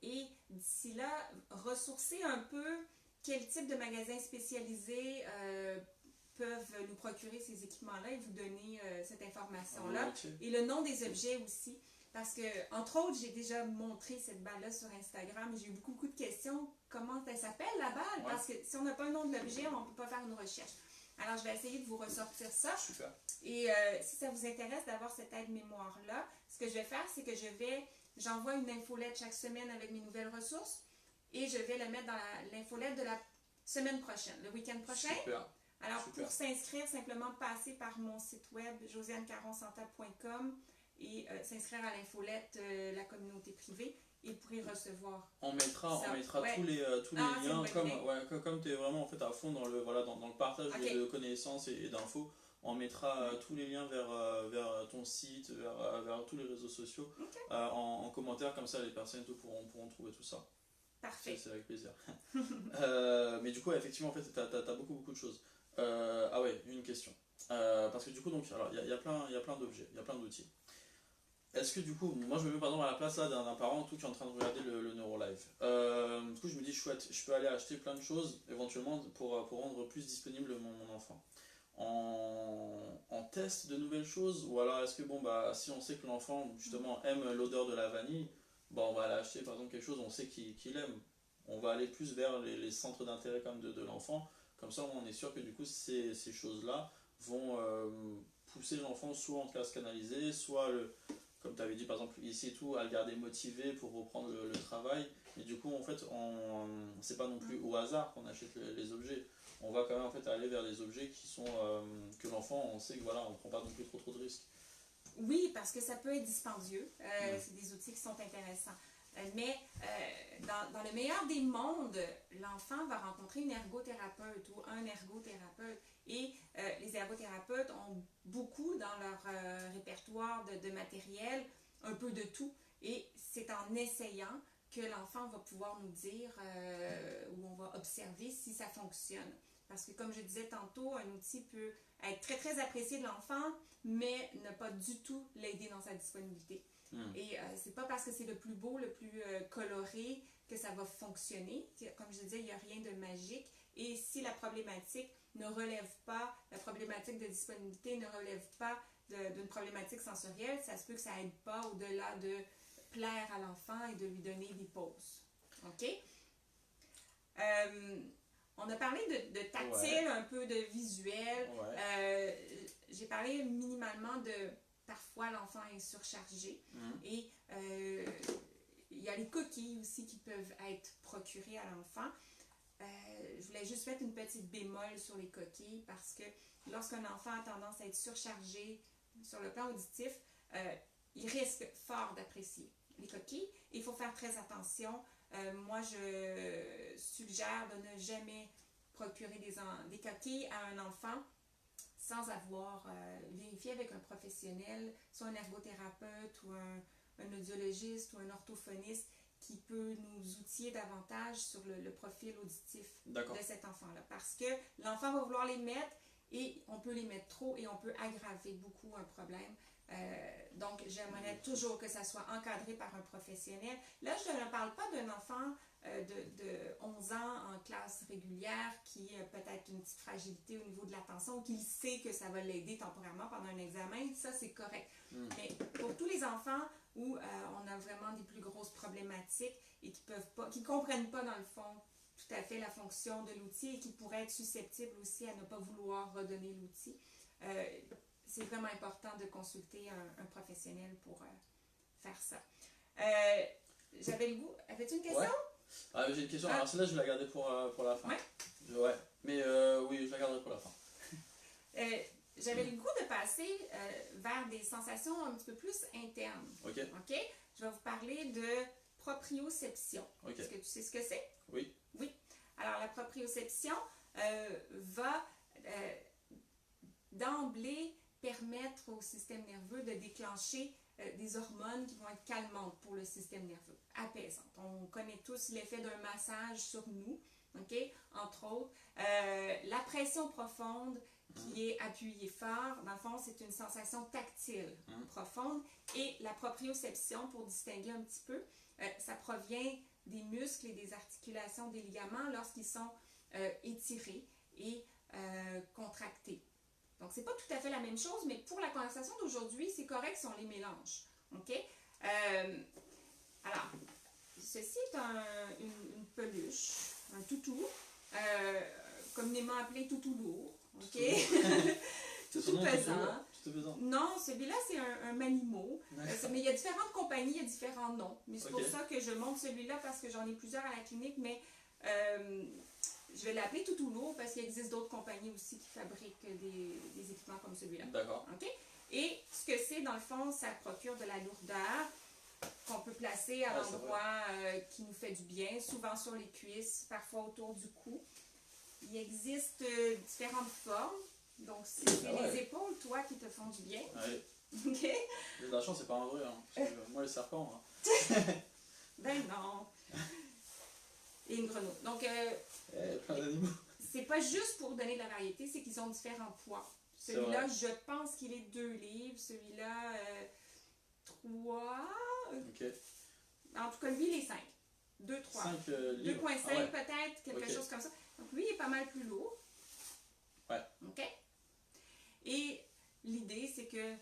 et d'ici là, ressourcer un peu quel type de magasins spécialisés peuvent nous procurer ces équipements-là et vous donner cette information-là. Et le nom des objets aussi. Parce que, entre autres, j'ai déjà montré cette balle-là sur Instagram et j'ai eu beaucoup de questions. Comment elle s'appelle, la balle? Parce que si on n'a pas le nom de l'objet, on ne peut pas faire une recherche. Alors, je vais essayer de vous ressortir ça. Super. Et si ça vous intéresse d'avoir cette aide-mémoire-là, ce que je vais faire, c'est que je vais j'envoie une infolette chaque semaine avec mes nouvelles ressources et je vais le mettre dans l'infolette de la semaine prochaine, le week-end prochain. Super. Alors, Super. pour s'inscrire, simplement passer par mon site web josianecaronsanta.com et s'inscrire à l'infolette la communauté privée et vous pourrez recevoir. On mettra Ouais. tous les c'est liens, une bonne idée. comme tu es vraiment en fait à fond dans dans le partage Ok. de connaissances et d'infos, on mettra tous les liens vers ton site, vers tous les réseaux sociaux Ok. en commentaire, comme ça les personnes pourront trouver tout ça. Parfait. C'est avec plaisir. Mais du coup, effectivement, en fait, tu as beaucoup de choses. Ah ouais, une question. Parce que du coup, donc, alors, il y a plein d'objets, il y a plein d'outils. Est-ce que du coup, moi je me mets par exemple à la place là d'un parent tout qui est en train de regarder le NeuroLive. Du coup, je me dis chouette, je peux aller acheter plein de choses éventuellement pour rendre plus disponible mon enfant. En test de nouvelles choses, ou alors est-ce que bon bah si on sait que l'enfant justement aime l'odeur de la vanille, bah on va aller acheter par exemple quelque chose on sait qu'il aime. On va aller plus vers les centres d'intérêt comme de l'enfant, comme ça on est sûr que du coup ces choses-là vont pousser l'enfant soit en classe canalisée, soit comme tu avais dit par exemple ici et tout, à le garder motivé pour reprendre le travail. Et du coup en fait c'est pas non plus au hasard qu'on achète les objets. On va quand même en fait aller vers des objets qui sont que l'enfant on sait que voilà on prend pas non plus trop de risques. Oui, parce que ça peut être dispendieux. C'est des outils qui sont intéressants. Mais dans le meilleur des mondes, l'enfant va rencontrer une ergothérapeute ou un ergothérapeute. Et les ergothérapeutes ont beaucoup dans leur répertoire de matériel, un peu de tout. Et c'est en essayant que l'enfant va pouvoir nous dire ou on va observer si ça fonctionne. Parce que comme je disais tantôt, un outil peut être très très apprécié de l'enfant, mais ne pas du tout l'aider dans sa disponibilité. Et c'est pas parce que c'est le plus beau, le plus coloré que ça va fonctionner. Comme je disais, il n'y a rien de magique. Et si la problématique ne relève pas, la problématique de disponibilité ne relève pas d'une problématique sensorielle, ça se peut que ça n'aide pas au-delà de plaire à l'enfant et de lui donner des pauses. OK? On a parlé de tactile, un peu de visuel. J'ai parlé minimalement de parfois l'enfant est surchargé. Et il y a les coquilles aussi qui peuvent être procurées à l'enfant. Je voulais juste mettre une petite bémol sur les coquilles parce que lorsqu'un enfant a tendance à être surchargé sur le plan auditif, il risque fort d'apprécier les coquilles. Il faut faire très attention. Moi, je suggère de ne jamais procurer des coquilles à un enfant sans avoir vérifié avec un professionnel, soit un ergothérapeute ou un audiologiste ou un orthophoniste qui peut nous outiller davantage sur le profil auditif de cet enfant-là. Parce que l'enfant va vouloir les mettre et on peut les mettre trop et on peut aggraver beaucoup un problème. Donc, j'aimerais toujours que ça soit encadré par un professionnel. Là, je ne parle pas d'un enfant de 11 ans en classe régulière qui a peut-être une petite fragilité au niveau de l'attention ou qui sait que ça va l'aider temporairement pendant un examen. Ça, c'est correct. Mais pour tous les enfants où on a vraiment des plus grosses problématiques et qui ne comprennent pas dans le fond tout à fait la fonction de l'outil et qui pourraient être susceptibles aussi à ne pas vouloir redonner l'outil, c'est vraiment important de consulter un professionnel pour faire ça. J'avais le goût. Avais-tu une question? J'ai une question. Alors celle-là, je vais la garder pour la fin. Mais oui, je la garderai pour la fin. J'avais le goût de passer vers des sensations un petit peu plus internes. OK. Je vais vous parler de proprioception. Est-ce que tu sais ce que c'est? Oui. Oui. Alors, la proprioception va d'emblée permettre au système nerveux de déclencher des hormones qui vont être calmantes pour le système nerveux, apaisantes. On connaît tous l'effet d'un massage sur nous, entre autres. La pression profonde qui est appuyée fort, dans le fond, c'est une sensation tactile profonde. Et la proprioception, pour distinguer un petit peu, ça provient des muscles et des articulations des ligaments lorsqu'ils sont étirés et contractés. Donc, c'est pas tout à fait la même chose, mais pour la conversation d'aujourd'hui, c'est correct si on les mélange. Alors, ceci est une peluche, un toutou, communément appelé toutou lourd. Toutou pesant. tout faisant. Non, celui-là, c'est un Manimo. Mais il y a différentes compagnies, il y a différents noms. Mais c'est pour ça que je montre celui-là parce que j'en ai plusieurs à la clinique, mais je vais l'appeler Toutoulou parce qu'il existe d'autres compagnies aussi qui fabriquent des équipements comme celui-là. D'accord. OK? Et ce que c'est, dans le fond, ça procure de la lourdeur qu'on peut placer à l'endroit qui nous fait du bien, souvent sur les cuisses, parfois autour du cou. Il existe différentes formes. Donc, c'est les épaules, toi, qui te font du bien. Oui. OK? J'ai de la chance, c'est pas un vrai. Hein, parce que moi, les serpents. Ben non. Et une grenouille. Donc, plein d'animaux. c'est pas juste pour donner de la variété, c'est qu'ils ont différents poids. Celui-là, je pense qu'il est 2 livres. Celui-là, 3. Ok. En tout cas, lui, il est 5. 2, 3. 5 livres. 2,5 peut-être, quelque chose comme ça. Donc, lui, il est pas mal plus lourd. Ouais. OK? Et l'idée, c'est que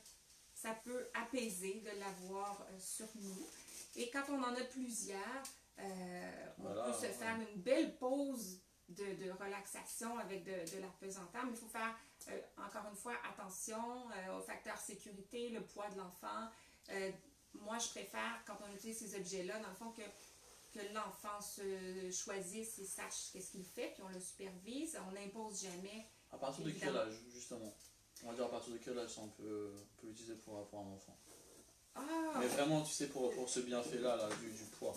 ça peut apaiser de l'avoir sur nous. Et quand on en a plusieurs, on peut se faire une belle pause de relaxation avec de l'apesanteur. Mais il faut faire, encore une fois, attention aux facteurs sécurité, le poids de l'enfant. Moi, je préfère, quand on utilise ces objets-là, dans le fond, que l'enfant se choisisse et sache qu'est-ce qu'il fait, puis on le supervise. On n'impose jamais. À partir de quel âge, justement? On va dire à partir de quel âge ça on peut l'utiliser pour un enfant? Mais vraiment, tu sais, pour ce bienfait-là, là, du poids.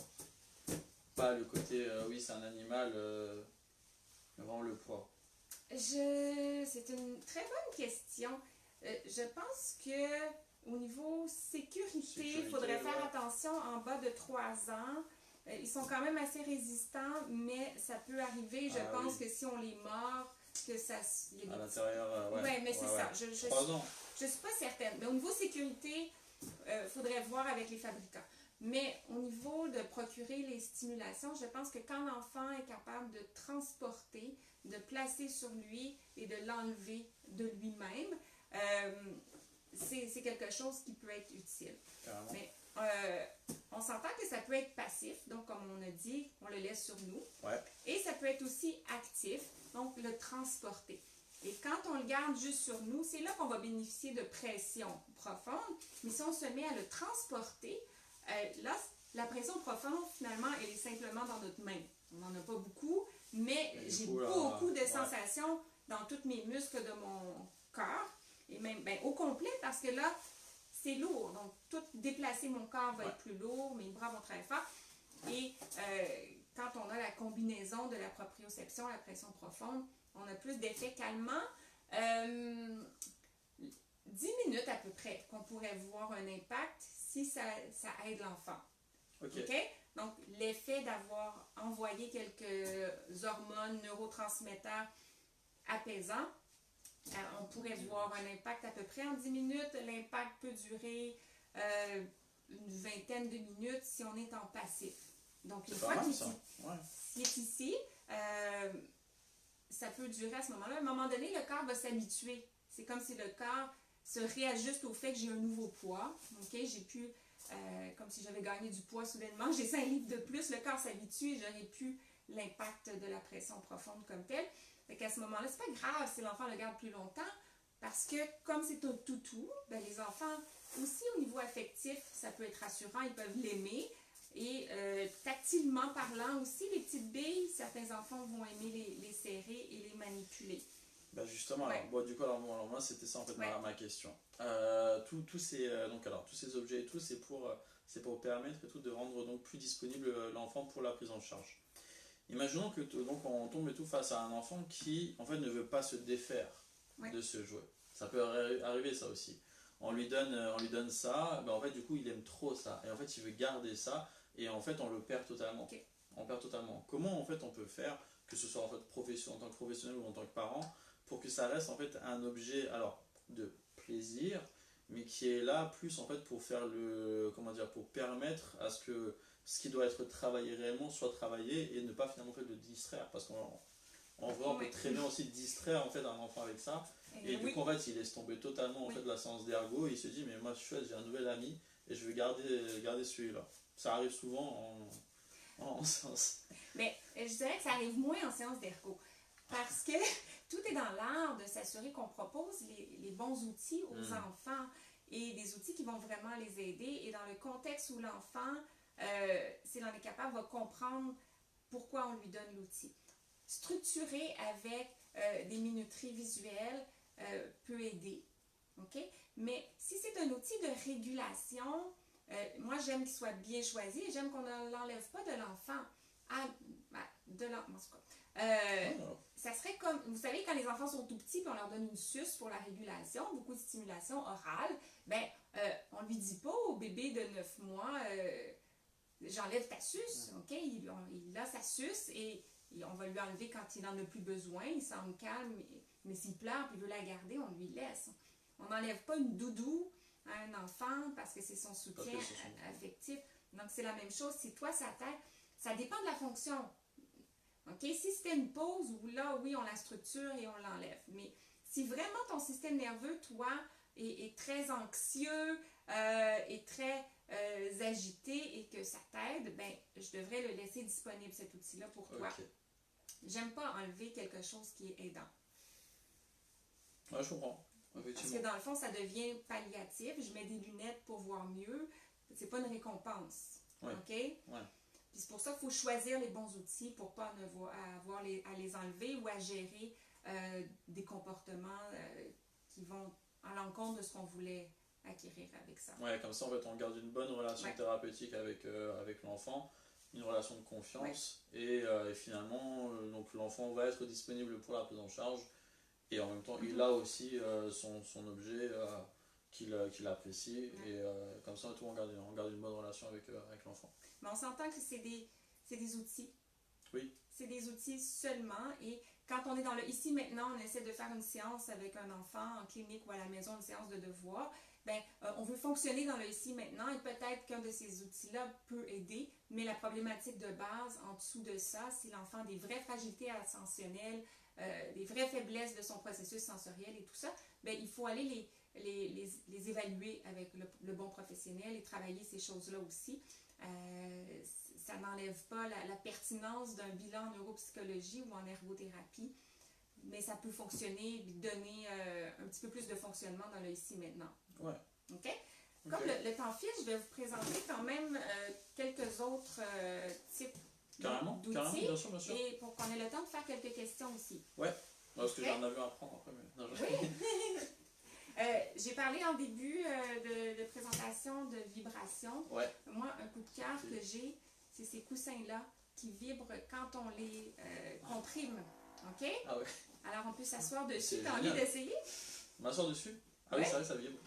Pas le côté, oui, c'est un animal, mais vraiment le poids. C'est une très bonne question. Je pense que au niveau sécurité, il faudrait faire attention en bas de 3 ans. Ils sont quand même assez résistants, mais ça peut arriver, je pense que si on les mord, que ça... À l'intérieur, ouais. Mais c'est ça. Je suis pas certaine. Mais au niveau sécurité, il faudrait voir avec les fabricants. Mais au niveau de procurer les stimulations, je pense que quand l'enfant est capable de transporter, de placer sur lui et de l'enlever de lui-même, c'est quelque chose qui peut être utile. Carrément. Mais on s'entend que ça peut être passif, donc comme on a dit, on le laisse sur nous. Ouais. Et ça peut être aussi actif, donc le transporter. Et quand on le garde juste sur nous, c'est là qu'on va bénéficier de pression profonde. Mais si on se met à le transporter, là, la pression profonde, finalement, elle est simplement dans notre main. On n'en a pas beaucoup, mais j'ai beaucoup de sensations dans tous mes muscles de mon corps. Et même au complet, parce que là, c'est lourd. Donc, tout déplacer mon corps va être plus lourd, mes bras vont travailler fort. Et quand on a la combinaison de la proprioception, la pression profonde, on a plus d'effets calmants. 10 minutes à peu près qu'on pourrait voir un impact si ça aide l'enfant. OK? Donc, l'effet d'avoir envoyé quelques hormones, neurotransmetteurs apaisants, on pourrait voir un impact à peu près en 10 minutes. L'impact peut durer une vingtaine de minutes si on est en passif. Donc, une fois qu'il est ici, ça peut durer à ce moment-là. À un moment donné, le corps va s'habituer. C'est comme si le corps se réajuste au fait que j'ai un nouveau poids. Okay? J'ai pu, comme si j'avais gagné du poids soudainement, j'ai 5 livres de plus, le corps s'habitue et j'aurais plus l'impact de la pression profonde comme telle. Fait qu'à ce moment-là, c'est pas grave si l'enfant le garde plus longtemps, parce que comme c'est un toutou, ben les enfants, aussi au niveau affectif, ça peut être rassurant, ils peuvent l'aimer. Et tactilement parlant aussi, les petites billes, certains enfants vont aimer les serrer et les manipuler. Ben justement, alors, du coup, alors moi c'était ça en fait ma question. Tous ces objets et tout, c'est pour permettre et tout de rendre donc plus disponible l'enfant pour la prise en charge. Imaginons que donc on tombe et tout face à un enfant qui en fait ne veut pas se défaire de ce jouet. Ça peut arriver ça aussi. On lui donne ça, ben en fait du coup il aime trop ça et en fait il veut garder ça et en fait on le perd totalement. On perd totalement. Comment en fait on peut faire, que ce soit en fait en tant que professionnel ou en tant que parent, pour que ça reste en fait un objet de plaisir, mais qui est là plus en fait pour faire pour permettre à ce que ce qui doit être travaillé réellement soit travaillé et ne pas finalement le distraire, parce qu'on peut très bien aussi distraire en fait un enfant avec ça et du coup en fait il laisse tomber totalement en fait la séance d'ergo et il se dit mais moi je j'ai un nouvel ami et je vais garder celui-là. Ça arrive souvent en séance. Mais je dirais que ça arrive moins en séance d'ergo. Parce que tout est dans l'art de s'assurer qu'on propose les bons outils aux enfants et des outils qui vont vraiment les aider. Et dans le contexte où l'enfant, s'il en est capable, va comprendre pourquoi on lui donne l'outil. Structurer avec des minuteries visuelles peut aider. Okay? Mais si c'est un outil de régulation, moi j'aime qu'il soit bien choisi et j'aime qu'on ne l'enlève pas de l'enfant. Ça serait comme, vous savez, quand les enfants sont tout petits, puis on leur donne une suce pour la régulation, beaucoup de stimulation orale, ben, on lui dit pas au bébé de 9 mois, j'enlève ta suce, ok? Il a sa suce et on va lui enlever quand il n'en a plus besoin, il semble calme, mais s'il pleure et il veut la garder, on lui laisse. On n'enlève pas une doudou à un enfant parce que c'est son soutien affectif. Donc c'est la même chose, si toi ça t'aide, ça dépend de la fonction. Okay? Si c'était une pause où là, oui, on la structure et on l'enlève. Mais si vraiment ton système nerveux, toi, est très anxieux, est très agité et que ça t'aide, ben, je devrais le laisser disponible, cet outil-là, pour toi. Okay. J'aime pas enlever quelque chose qui est aidant. Ouais, je comprends. Parce que dans le fond, ça devient palliatif. Je mets des lunettes pour voir mieux. C'est pas une récompense. Ouais. OK? Ouais. Puis c'est pour ça qu'il faut choisir les bons outils pour ne pas avoir à les enlever ou à gérer des comportements qui vont à l'encontre de ce qu'on voulait acquérir avec ça. Ouais, comme ça, en fait, on garde une bonne relation thérapeutique avec l'enfant, une relation de confiance, et finalement, donc l'enfant va être disponible pour la prise en charge, et en même temps, il a aussi son objet qu'il apprécie, et comme ça, on garde une bonne relation avec l'enfant. Mais on s'entend que c'est des outils. Oui. C'est des outils seulement, et quand on est dans le ici maintenant, on essaie de faire une séance avec un enfant en clinique ou à la maison, une séance de devoir, ben, on veut fonctionner dans le ici maintenant et peut-être qu'un de ces outils-là peut aider, mais la problématique de base en dessous de ça, si l'enfant a des vraies fragilités attentionnelles, des vraies faiblesses de son processus sensoriel et tout ça, ben, il faut aller les évaluer avec le bon professionnel et travailler ces choses-là aussi. Ça n'enlève pas la pertinence d'un bilan en neuropsychologie ou en ergothérapie, mais ça peut fonctionner et donner un petit peu plus de fonctionnement dans le ici maintenant. Ouais. OK? Comme le temps file, je vais vous présenter quand même quelques autres types d'outils. Carrément, bien sûr, bien sûr. Et pour qu'on ait le temps de faire quelques questions aussi. Ouais, parce que j'en avais à apprendre après. Mais... Non, oui! J'ai parlé en début de présentation de vibration. Ouais. Moi, un coup de cœur que j'ai, c'est ces coussins-là qui vibrent quand on les comprime. OK? Ah ouais. Alors, on peut s'asseoir dessus. T'as envie d'essayer? M'asseoir dessus? Ah oui, c'est vrai, ça vibre.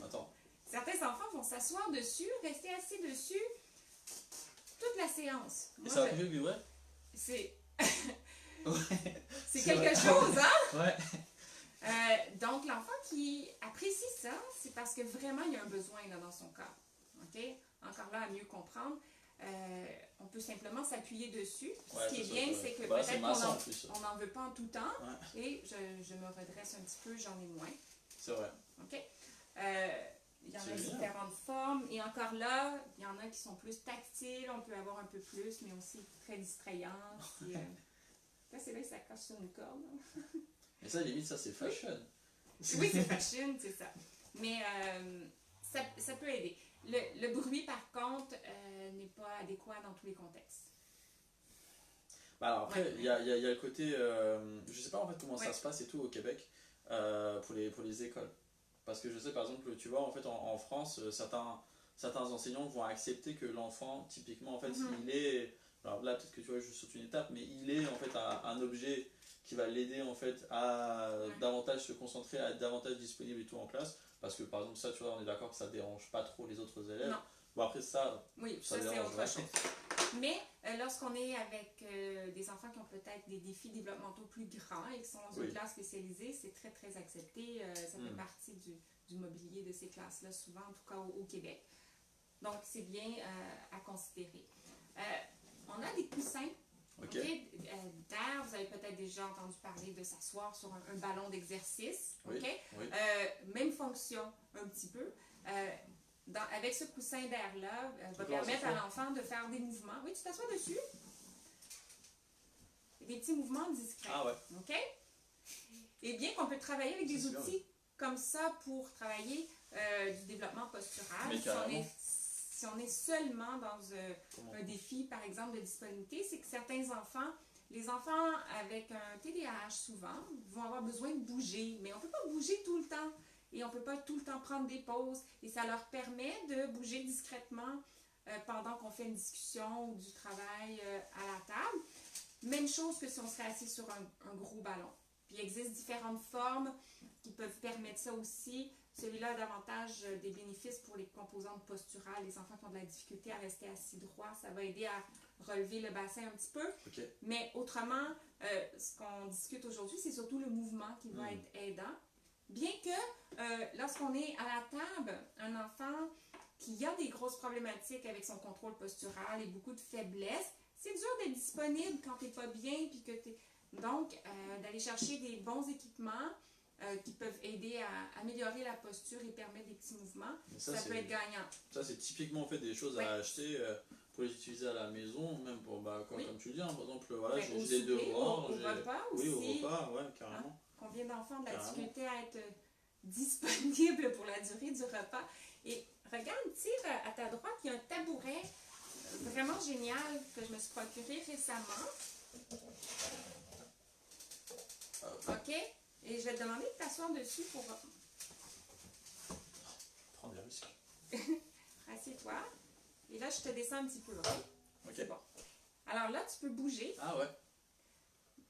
Attends. Certains enfants vont s'asseoir dessus, rester assis dessus toute la séance. Et ça va plus vibrer? C'est... Ouais. C'est quelque chose, hein? Ouais. Donc, l'enfant qui apprécie ça, c'est parce que vraiment, il y a un besoin là, dans son corps. OK? Encore là, à mieux comprendre, on peut simplement s'appuyer dessus. Ce qui est bien, c'est que peut-être qu'on n'en veut pas en tout temps. Ouais. Et je me redresse un petit peu, j'en ai moins. C'est vrai. OK? Il y en a différentes formes. Et encore là, il y en a qui sont plus tactiles, on peut avoir un peu plus, mais aussi très distrayants. Là, c'est là que ça cache sur une corde. Mais ça, limite, ça, c'est fashion. Oui, c'est fashion, c'est ça. Mais ça peut aider. Le bruit, par contre, n'est pas adéquat dans tous les contextes. Bah alors après, il y a le côté... je sais pas en fait comment ça se passe et tout au Québec pour les écoles. Parce que je sais, par exemple, tu vois, en fait, en France, certains enseignants vont accepter que l'enfant, typiquement, en fait, il est... Alors là, peut-être que tu vois, je saute une étape, mais il est en fait un objet qui va l'aider en fait à davantage se concentrer, à être davantage disponible et tout en classe. Parce que par exemple, ça, tu vois, on est d'accord que ça dérange pas trop les autres élèves. Non. Bon, après ça, oui, ça c'est autre chose. Mais lorsqu'on est avec des enfants qui ont peut-être des défis développementaux plus grands et qui sont dans une classe spécialisée, c'est très très accepté. Ça fait partie du mobilier de ces classes-là, souvent, en tout cas au Québec. Donc, c'est bien à considérer. On a des coussins. Okay. D'air, vous avez peut-être déjà entendu parler de s'asseoir sur un ballon d'exercice. Oui. Okay? Oui. Même fonction, un petit peu. Avec ce coussin d'air-là, va permettre à l'enfant de faire des mouvements. Oui, tu t'assois dessus. des petits mouvements discrets. Ah ouais. OK? Et bien qu'on peut travailler avec des outils comme ça pour travailler du développement postural, si on est seulement dans un défi, par exemple, de disponibilité, c'est que certains enfants, les enfants avec un TDAH souvent, vont avoir besoin de bouger, mais on ne peut pas bouger tout le temps. Et on ne peut pas tout le temps prendre des pauses. Et ça leur permet de bouger discrètement pendant qu'on fait une discussion ou du travail à la table. Même chose que si on serait assis sur un gros ballon. Puis il existe différentes formes qui peuvent permettre ça aussi. Celui-là a davantage des bénéfices pour les composantes posturales. Les enfants qui ont de la difficulté à rester assis droit, ça va aider à relever le bassin un petit peu. Okay. Mais autrement, ce qu'on discute aujourd'hui, c'est surtout le mouvement qui va être aidant. Bien que lorsqu'on est à la table, un enfant qui a des grosses problématiques avec son contrôle postural et beaucoup de faiblesse, c'est dur d'être disponible quand tu n'es pas bien. Puis que donc, d'aller chercher des bons équipements qui peuvent aider à améliorer la posture et permettre des petits mouvements, ça peut être gagnant. Ça, c'est typiquement en fait, des choses à acheter pour les utiliser à la maison, même pour, comme tu le dis, hein, par exemple, voilà, j'ai des devoirs. Au repas aussi. Oui, au repas, ouais, carrément. Hein? Combien d'enfants ont de la difficulté à être disponibles pour la durée du repas. Et regarde, tire à ta droite, il y a un tabouret vraiment génial que je me suis procuré récemment. OK? Et je vais te demander de t'asseoir dessus pour... Prends des risques. Assieds-toi. Et là, je te descends un petit peu. OK? C'est bon. Alors là, tu peux bouger. Ah ouais.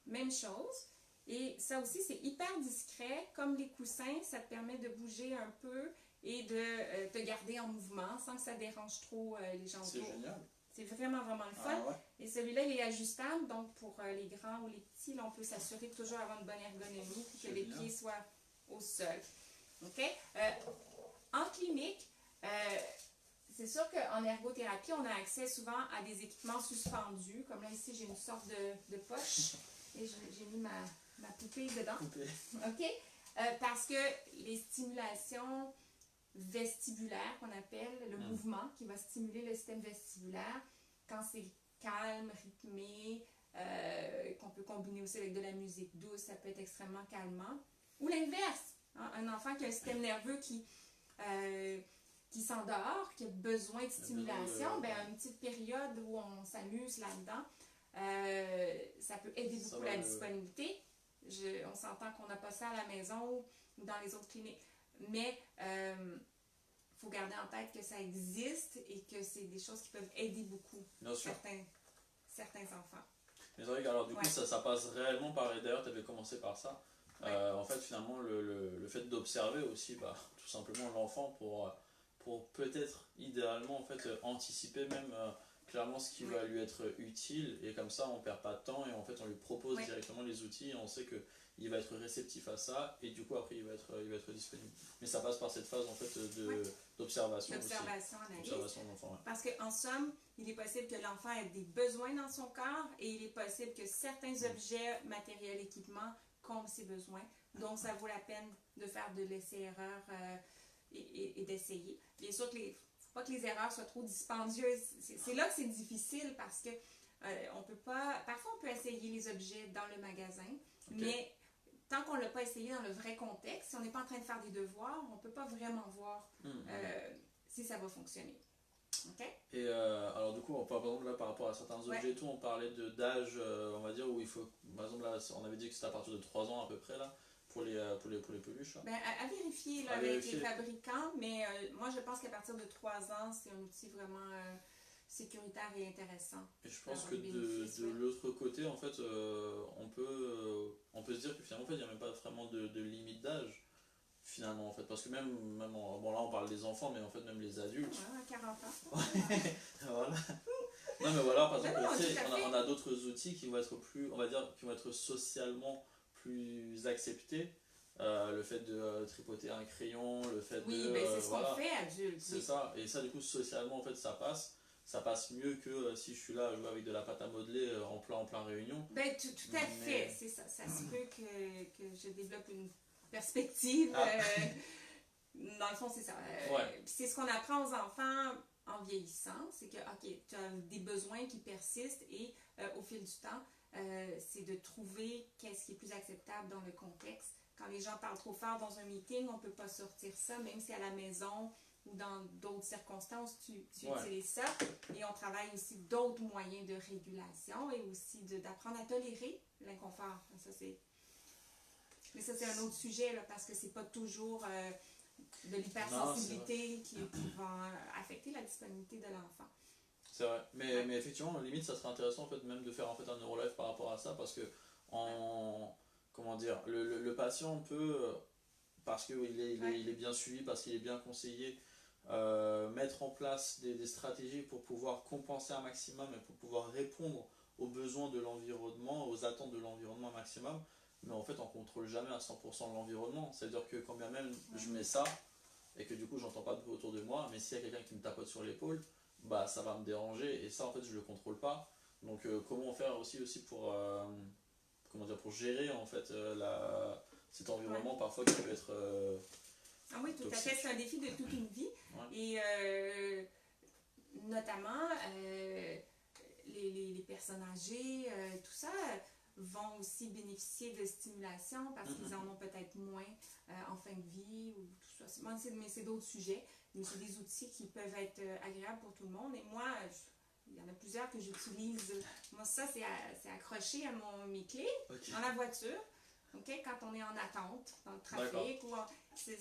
Même chose. Et ça aussi, c'est hyper discret. Comme les coussins, ça te permet de bouger un peu et de te garder en mouvement sans que ça dérange trop les gens autour. C'est génial. C'est vraiment, vraiment le fun. Ah ouais. Et celui-là, il est ajustable. Donc, pour les grands ou les petits, là, on peut s'assurer de toujours avoir une bonne ergonomie et que les pieds soient au sol. OK? En clinique, c'est sûr qu'en ergothérapie, on a accès souvent à des équipements suspendus. Comme là, ici, j'ai une sorte de poche et j'ai mis ma poupée dedans. OK? Parce que les stimulations vestibulaire qu'on appelle, le mouvement qui va stimuler le système vestibulaire, quand c'est calme, rythmé, qu'on peut combiner aussi avec de la musique douce, ça peut être extrêmement calmant. Ou l'inverse, hein, un enfant qui a un système nerveux qui s'endort, qui a besoin de stimulation, une petite période où on s'amuse là-dedans, ça peut aider beaucoup la disponibilité. On s'entend qu'on n'a pas ça à la maison ou dans les autres cliniques. Mais il faut garder en tête que ça existe et que c'est des choses qui peuvent aider beaucoup certains enfants. Mais c'est vrai que alors, du coup, ça passe réellement par... Et d'ailleurs, tu avais commencé par ça. En fait, finalement, le fait d'observer aussi, tout simplement, l'enfant pour peut-être, idéalement, en fait, anticiper même clairement ce qui va lui être utile. Et comme ça, on ne perd pas de temps et en fait, on lui propose directement les outils et on sait que il va être réceptif à ça et du coup après il va être disponible. Mais ça passe par cette phase en fait d'observation aussi. D'observation de l'enfant. Parce qu'en somme, il est possible que l'enfant ait des besoins dans son corps et il est possible que certains objets, matériels, équipements comblent ses besoins. Donc ça vaut la peine de faire de l'essai-erreur et d'essayer. Bien sûr qu'il ne faut pas que les erreurs soient trop dispendieuses. C'est là que c'est difficile parce que on peut pas. Parfois on peut essayer les objets dans le magasin, mais tant qu'on ne l'a pas essayé dans le vrai contexte, si on n'est pas en train de faire des devoirs, on ne peut pas vraiment voir si ça va fonctionner. Okay? Et alors du coup, par exemple là par rapport à certains objets, on parlait d'âge, on va dire, où il faut, par exemple là, on avait dit que c'était à partir de 3 ans à peu près là, pour les peluches. Là. À vérifier là, avec les fabricants, mais moi je pense qu'à partir de 3 ans, c'est un outil vraiment sécuritaire et intéressant. Et je pense que de l'autre côté, en fait, on peut se dire que finalement, en fait, il n'y a même pas vraiment de limite d'âge, finalement, en fait, parce que même bon là, on parle des enfants, mais en fait, même les adultes. Ouais, 40 ans. Voilà. Non, mais voilà, par exemple, on a d'autres outils qui vont être plus, on va dire, qui vont être socialement plus acceptés. Le fait de tripoter un crayon, le fait de... Oui, c'est ce qu'on fait adulte. C'est ça, et ça, du coup, socialement, en fait, ça passe mieux que si je suis là à jouer avec de la pâte à modeler en plein réunion. Tout à fait, c'est ça. Ça se peut que je développe une perspective. Dans le fond, c'est ça. C'est ce qu'on apprend aux enfants en vieillissant, c'est que, OK, tu as des besoins qui persistent et au fil du temps, c'est de trouver qu'est-ce qui est plus acceptable dans le contexte. Quand les gens parlent trop fort dans un meeting, on ne peut pas sortir ça, même si à la maison ou dans d'autres circonstances, tu utilises ça. Et on travaille aussi d'autres moyens de régulation et aussi d'apprendre à tolérer l'inconfort. Mais ça, c'est un autre sujet, là, parce que c'est pas toujours de l'hypersensibilité qui va affecter la disponibilité de l'enfant. C'est vrai, mais effectivement, limite, ça serait intéressant en fait, même de faire en fait, un neurolife par rapport à ça, parce que comment dire, le patient peut, parce qu'il est bien suivi, parce qu'il est bien conseillé, mettre en place des stratégies pour pouvoir compenser un maximum et pour pouvoir répondre aux besoins de l'environnement, aux attentes de l'environnement un maximum, mais en fait on ne contrôle jamais à 100% l'environnement, c'est-à-dire que quand bien même je mets ça, et que du coup j'entends pas de bruit autour de moi, mais s'il y a quelqu'un qui me tapote sur l'épaule, bah ça va me déranger, et ça en fait je le contrôle pas. Donc comment faire aussi pour comment dire, pour gérer en fait cet environnement parfois qui peut être ah oui, tout toxique. À fait, c'est un défi de toute une vie. Et notamment les personnes âgées, tout ça, vont aussi bénéficier de stimulation parce qu'ils en ont peut-être moins en fin de vie ou tout ça. Mais c'est d'autres sujets. Mais c'est des outils qui peuvent être agréables pour tout le monde. Et moi, il y en a plusieurs que j'utilise. Moi, ça, c'est accroché à mes clés dans la voiture. Okay? Quand on est en attente, dans le trafic. C'est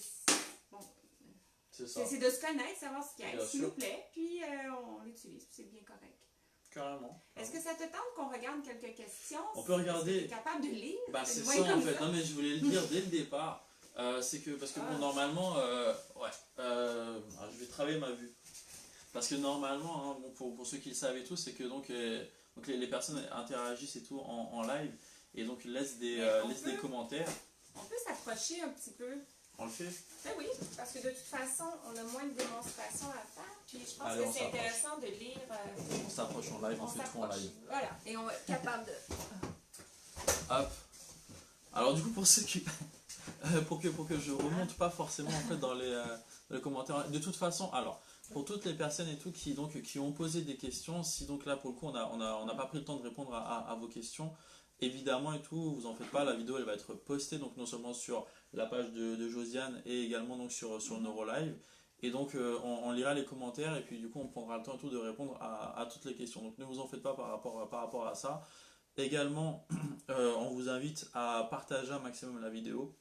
de se connaître, savoir ce qui nous plaît, puis on l'utilise, puis c'est bien correct. Carrément. Est-ce que ça te tente qu'on regarde quelques questions? On peut regarder. Tu es capable de lire? Bah, c'est ça en fait. Non, mais je voulais le dire dès le départ. C'est que, parce que bon, normalement, je vais travailler ma vue. Parce que normalement, hein, bon, pour ceux qui le savent et tout, c'est que donc les personnes interagissent et tout en live et donc laissent des commentaires. On peut s'approcher un petit peu. On le fait? Ben oui, parce que de toute façon, on a moins de démonstrations à faire. Puis je pense que c'est intéressant de lire. On s'approche en live, on fait tout en live. Voilà, et on va être capable de. Hop. Alors du coup, pour ceux qui. pour que je remonte pas forcément en fait dans les commentaires. De toute façon, alors pour toutes les personnes et tout qui ont posé des questions, si donc là pour le coup on n'a pas pris le temps de répondre à vos questions, évidemment et tout, vous en faites pas, la vidéo elle va être postée donc non seulement sur la page de Josiane et également donc sur le Neurolive. Et donc on lira les commentaires et puis du coup on prendra le temps et tout de répondre à toutes les questions. Donc ne vous en faites pas par rapport à ça. Également, on vous invite à partager un maximum la vidéo.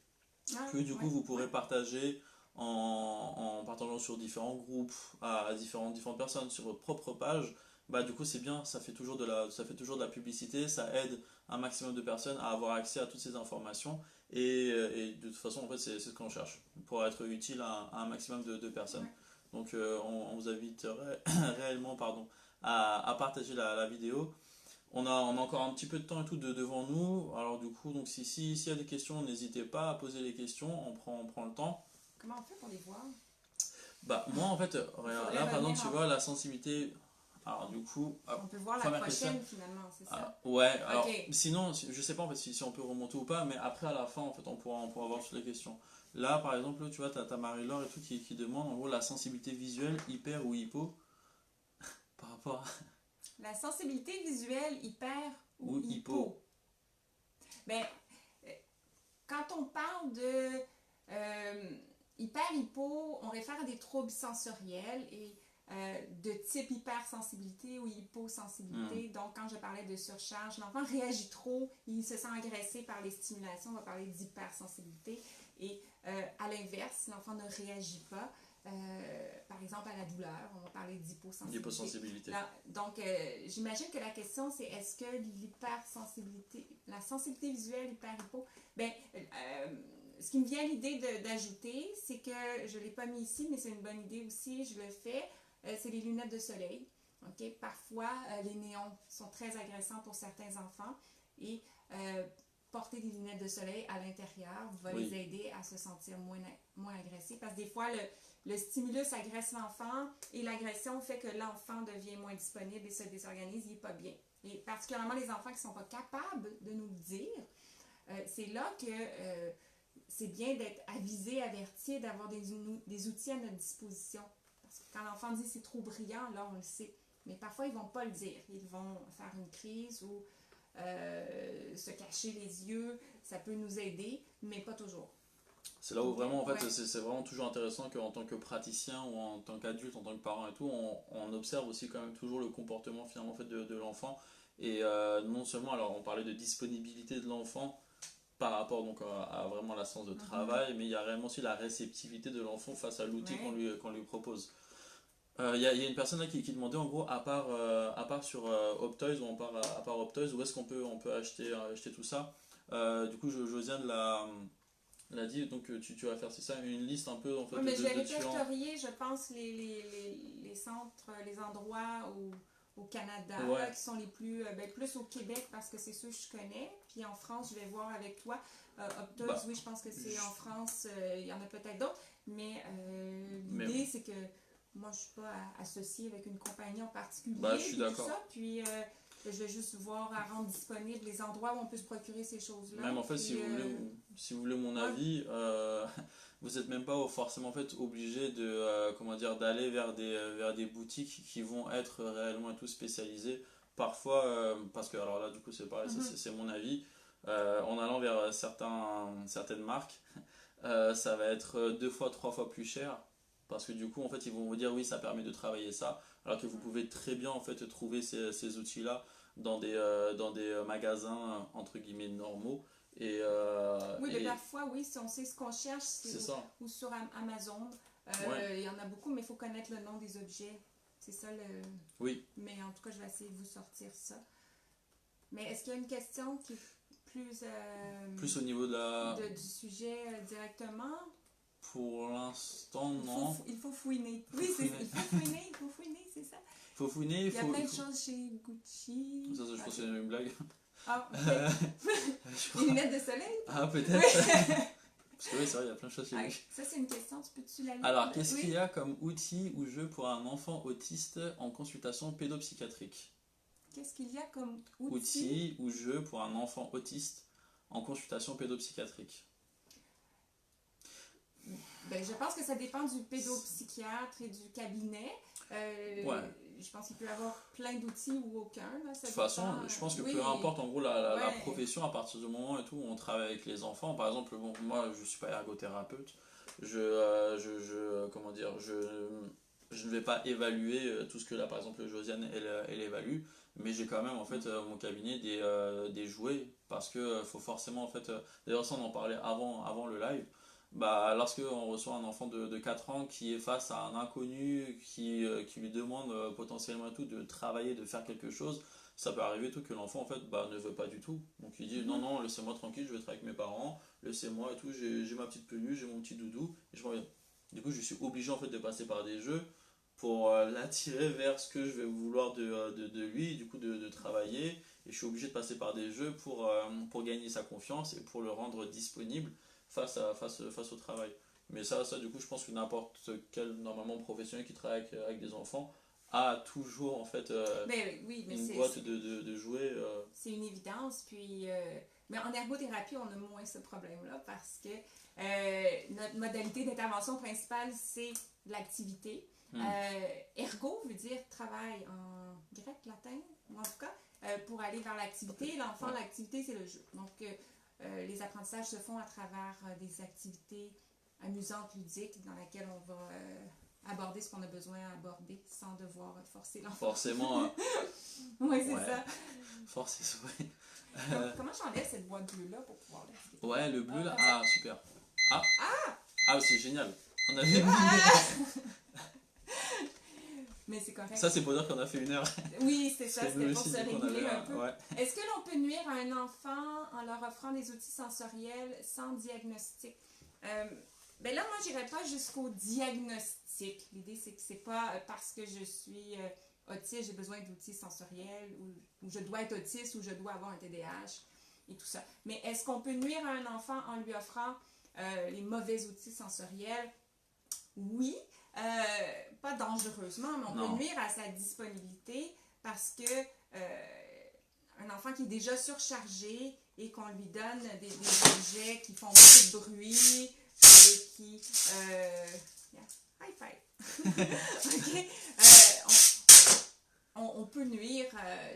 Que du coup vous pourrez partager en partageant sur différents groupes, à différentes personnes, sur votre propre page. Bah du coup c'est bien, ça fait toujours de la publicité, ça aide un maximum de personnes à avoir accès à toutes ces informations et de toute façon en fait c'est ce qu'on cherche pour être utile à un maximum de personnes. Donc on vous invite réellement à partager la vidéo. On a encore un petit peu de temps et tout devant nous, alors du coup donc s'il y a des questions, n'hésitez pas à poser les questions, on prend le temps. Comment on fait pour les voir? Bah moi en fait, là par exemple tu vois la sensibilité. Alors du coup, on peut voir la prochaine finalement, c'est ça? Ouais, alors sinon, je sais pas en fait si on peut remonter ou pas, mais après à la fin en fait on pourra voir toutes les questions. Là par exemple, tu vois, t'as Marie-Laure et tout qui demande en gros la sensibilité visuelle, hyper ou hypo par rapport à... La sensibilité visuelle, hyper ou hypo? Ben, quand on parle de hyper-hypo, on réfère à des troubles sensoriels et de type hypersensibilité ou hyposensibilité. Donc, quand je parlais de surcharge, l'enfant réagit trop, il se sent agressé par les stimulations, on va parler d'hypersensibilité. Et à l'inverse, l'enfant ne réagit pas. Par exemple, à la douleur, on va parler d'hyposensibilité. Donc, j'imagine que la question, c'est est-ce que la sensibilité visuelle hyper-hypo, ce qui me vient à l'idée d'ajouter, c'est que je ne l'ai pas mis ici, mais c'est une bonne idée aussi, je le fais, c'est les lunettes de soleil. Okay? Parfois, les néons sont très agressants pour certains enfants et porter des lunettes de soleil à l'intérieur va les aider à se sentir moins agressés parce que des fois, le stimulus agresse l'enfant et l'agression fait que l'enfant devient moins disponible et se désorganise, il n'est pas bien. Et particulièrement les enfants qui ne sont pas capables de nous le dire, c'est là que c'est bien d'être avisé, averti, d'avoir des outils à notre disposition. Parce que quand l'enfant dit c'est trop brillant, là on le sait. Mais parfois ils ne vont pas le dire. Ils vont faire une crise ou se cacher les yeux, ça peut nous aider, mais pas toujours. C'est là où vraiment, en fait, Ouais. c'est vraiment toujours intéressant qu'en tant que praticien ou en tant qu'adulte, en tant que parent et tout, on observe aussi quand même toujours le comportement finalement en fait, de l'enfant. Et non seulement, alors on parlait de disponibilité de l'enfant par rapport donc à vraiment la séance de travail, mais il y a réellement aussi la réceptivité de l'enfant face à l'outil Ouais. qu'on lui propose. Il y a une personne là qui demandait en gros, à part sur Optoys ou à part Optoys, où est-ce on peut acheter tout ça. Du coup, Josiane l'a dit, donc tu vas faire, c'est ça, une liste un peu en fait Oui, mais je vais de différents. répertorier, je pense, les centres, les endroits au Canada Ouais, là, qui sont les plus, plus au Québec parce que c'est ceux que je connais. Puis en France, je vais voir avec toi. Optos, bah, oui, je pense que c'est en je- France, il y en a peut-être d'autres. Mais mais l'idée, c'est que moi, je ne suis pas associée avec une compagnie en bah, je particulier, suis puis tout d'accord. ça. Puis je vais juste voir à rendre disponibles les endroits où on peut se procurer ces choses-là. Même en fait, Puis, si vous voulez mon ouais. avis, vous n'êtes même pas forcément en fait, obligé de, comment dire, d'aller vers des boutiques qui vont être réellement et tout spécialisées. Parfois, parce que, alors là, du coup, c'est pareil, ça, Mhm. c'est mon avis, en allant vers certaines marques, ça va être deux fois, trois fois plus cher. Parce que du coup, en fait, ils vont vous dire oui, ça permet de travailler ça. Alors que vous pouvez très bien en fait trouver ces outils-là dans des magasins entre guillemets normaux. Oui, mais Et parfois, oui, si on sait ce qu'on cherche, c'est c'est ça. ou sur Amazon. Ouais, Il y en a beaucoup, mais il faut connaître le nom des objets. C'est ça le. oui. Mais en tout cas, je vais essayer de vous sortir ça. Mais est-ce qu'il y a une question qui est plus Plus au niveau de la. du sujet directement? Pour l'instant, non. Il faut fouiner. Il faut Oui, fouiner. il faut fouiner, c'est ça. Il faut fouiner, Il y a plein de choses chez Gucci. Ça, je pense que Ok. c'est une blague. Ah, Euh, ok. je Les crois. lunettes de soleil? Ah, Oui. peut-être. Parce que oui, c'est vrai, il y a plein de choses chez Ah, lui. ça, c'est une question. Tu peux-tu la lire? Alors, qu'est-ce qu'il Oui. y a comme outil ou jeu pour un enfant autiste en consultation pédopsychiatrique? Qu'est-ce qu'il y a comme outil? Outils ou jeu pour un enfant autiste en consultation pédopsychiatrique? Ben, je pense que ça dépend du pédopsychiatre et du cabinet. Ouais. Je pense qu'il peut y avoir plein d'outils ou aucun. Là, ça De toute façon, dépend. je pense que Oui, peu importe en gros la ouais. profession, à partir du moment et tout, où on travaille avec les enfants, par exemple, bon, moi je suis pas ergothérapeute, comment dire, je ne vais pas évaluer tout ce que là par exemple Josiane elle évalue, mais j'ai quand même en fait mon cabinet des jouets parce que faut forcément en fait, d'ailleurs ça on en parlait avant le live. Bah, lorsque on reçoit un enfant de 4 ans qui est face à un inconnu qui lui demande potentiellement tout de travailler, de faire quelque chose, ça peut arriver tout que l'enfant en fait bah, ne veut pas du tout. Donc il dit non, non, laissez-moi tranquille, je vais être avec mes parents, laissez-moi et tout, j'ai ma petite peluche, j'ai mon petit doudou, et je reviens. Du coup, je suis obligé en fait de passer par des jeux pour l'attirer vers ce que je vais vouloir de lui, du coup de travailler, et je suis obligé de passer par des jeux pour gagner sa confiance et pour le rendre disponible face au travail. Mais ça, du coup, je pense que n'importe quel normalement professionnel qui travaille avec des enfants a toujours en fait Ben, oui, mais une boîte de jouets. c'est une évidence. Puis, mais en ergothérapie, on a moins ce problème-là parce que notre modalité d'intervention principale, c'est l'activité. Ergo veut dire travail en grec, latin, ou en tout cas, pour aller vers l'activité. L'enfant, Ouais. l'activité, c'est le jeu. Donc, les apprentissages se font à travers des activités amusantes, ludiques, dans lesquelles on va aborder ce qu'on a besoin d'aborder sans devoir forcer l'enfant. Forcément, Oui, c'est ouais. ça. forcément. Comment j'enlève cette boîte bleue-là pour pouvoir l'expliquer? Ouais, le bleu là. comme ça. Ah, super. Ah, c'est génial. On avait Mais c'est correct. Ça, c'est pour dire qu'on a fait 1 heure. Oui, c'est ça, Parce que c'était nous pour aussi, se du coup, on réguler avait un peu. ouais. Est-ce que l'on peut nuire à un enfant en leur offrant des outils sensoriels sans diagnostic? Ben là, moi, j'irai pas jusqu'au diagnostic. L'idée, c'est que c'est pas parce que je suis autiste, j'ai besoin d'outils sensoriels ou je dois être autiste ou je dois avoir un TDAH et tout ça. Mais est-ce qu'on peut nuire à un enfant en lui offrant les mauvais outils sensoriels? Oui. Pas dangereusement, mais on Non. peut nuire à sa disponibilité parce que un enfant qui est déjà surchargé et qu'on lui donne des objets qui font beaucoup de bruit et qui... high five! OK? On peut nuire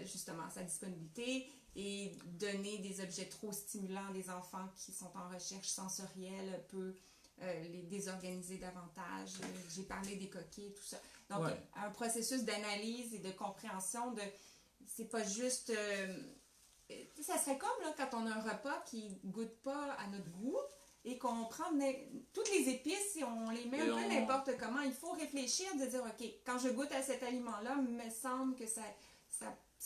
justement à sa disponibilité et donner des objets trop stimulants à des enfants qui sont en recherche sensorielle peut les désorganiser davantage. J'ai parlé des coquilles, tout ça. Donc, un processus d'analyse et de compréhension c'est pas juste... ça serait comme là, quand on a un repas qui goûte pas à notre goût et qu'on prend toutes les épices et on les met un peu n'importe comment. Il faut réfléchir, de dire, OK, quand je goûte à cet aliment-là, il me semble que ça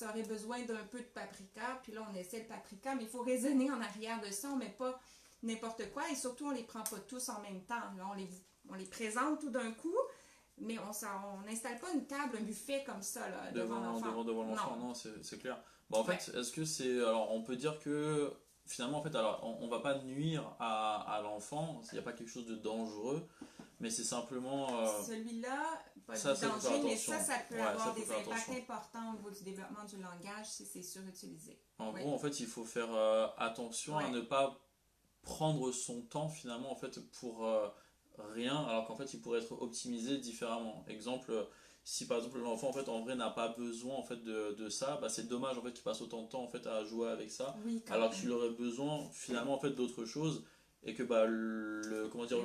aurait besoin d'un peu de paprika. Puis là, on essaie le paprika, mais il faut raisonner en arrière de ça. On met pas n'importe quoi et surtout, on les prend pas tous en même temps. Là, on les présente tout d'un coup, mais on n'installe pas une table, un buffet comme ça là, devant l'enfant. Devant l'enfant, non, c'est clair. Bon, en fait, est-ce que c'est... Alors, on peut dire que finalement, en fait, alors, on va pas nuire à l'enfant, il n'y a pas quelque chose de dangereux, mais c'est simplement... Celui-là, pas de danger, mais ça peut avoir des impacts importants au niveau du développement du langage si c'est surutilisé. En gros, en fait, il faut faire attention à ne pas prendre son temps, finalement, en fait, pour rien, alors qu'en fait, il pourrait être optimisé différemment. Exemple... Si par exemple l'enfant en fait en vrai n'a pas besoin en fait de ça, bah, c'est dommage en fait qu'il passe autant de temps en fait à jouer avec ça, alors qu'il aurait besoin finalement en fait d'autre chose et que bah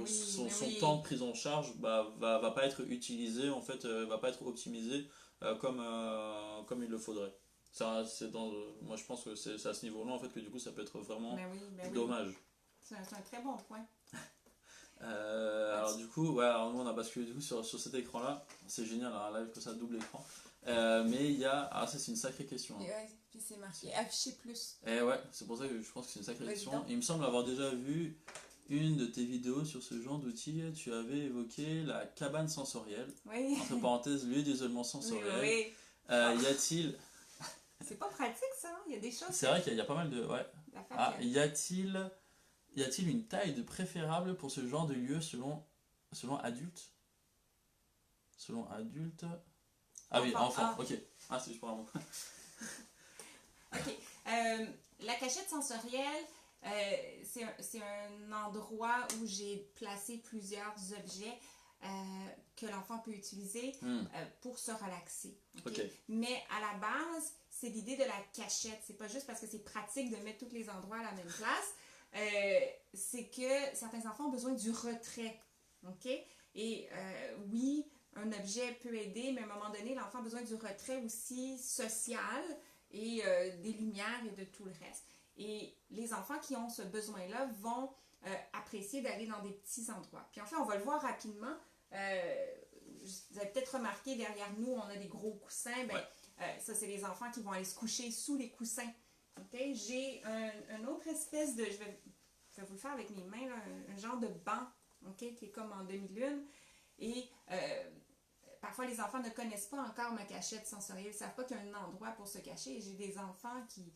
son temps de prise en charge va pas être utilisé en fait, va pas être optimisé comme il le faudrait. Ça, moi je pense que c'est à ce niveau-là en fait que du coup ça peut être vraiment dommage. C'est un très bon point. Alors du coup, alors nous on a basculé du coup sur cet écran là, c'est génial, un live que ça double écran, mais il y a, ça c'est une sacrée question. Hein. Puis c'est marqué afficher plus. Et c'est pour ça que je pense que c'est une sacrée question. Il me semble avoir déjà vu une de tes vidéos sur ce genre d'outil, tu avais évoqué la cabane sensorielle, entre parenthèses lieu d'isolement sensoriel. Y a-t-il... C'est pas pratique ça, il y a des choses... C'est vrai qu'il y a pas mal de... Y a-t-il une taille de préférable pour ce genre de lieu selon adulte? Selon adulte... Ah oui, enfant, ok. Ah, c'est juste pour un mot. Ok. La cachette sensorielle, c'est un endroit où j'ai placé plusieurs objets que l'enfant peut utiliser pour se relaxer. Okay? Mais à la base, c'est l'idée de la cachette. C'est pas juste parce que c'est pratique de mettre tous les endroits à la même place. C'est que certains enfants ont besoin du retrait. OK? Et oui, un objet peut aider, mais à un moment donné, l'enfant a besoin du retrait aussi social et des lumières et de tout le reste. Et les enfants qui ont ce besoin-là vont apprécier d'aller dans des petits endroits. Puis en fait, on va le voir rapidement. Vous avez peut-être remarqué, derrière nous, on a des gros coussins. Ça, c'est les enfants qui vont aller se coucher sous les coussins. Okay? J'ai un autre espèce de... Je vais vous le faire avec mes mains, là, un genre de banc, okay? Qui est comme en demi-lune. Et parfois, les enfants ne connaissent pas encore ma cachette sensorielle. Ils ne savent pas qu'il y a un endroit pour se cacher. Et j'ai des enfants qui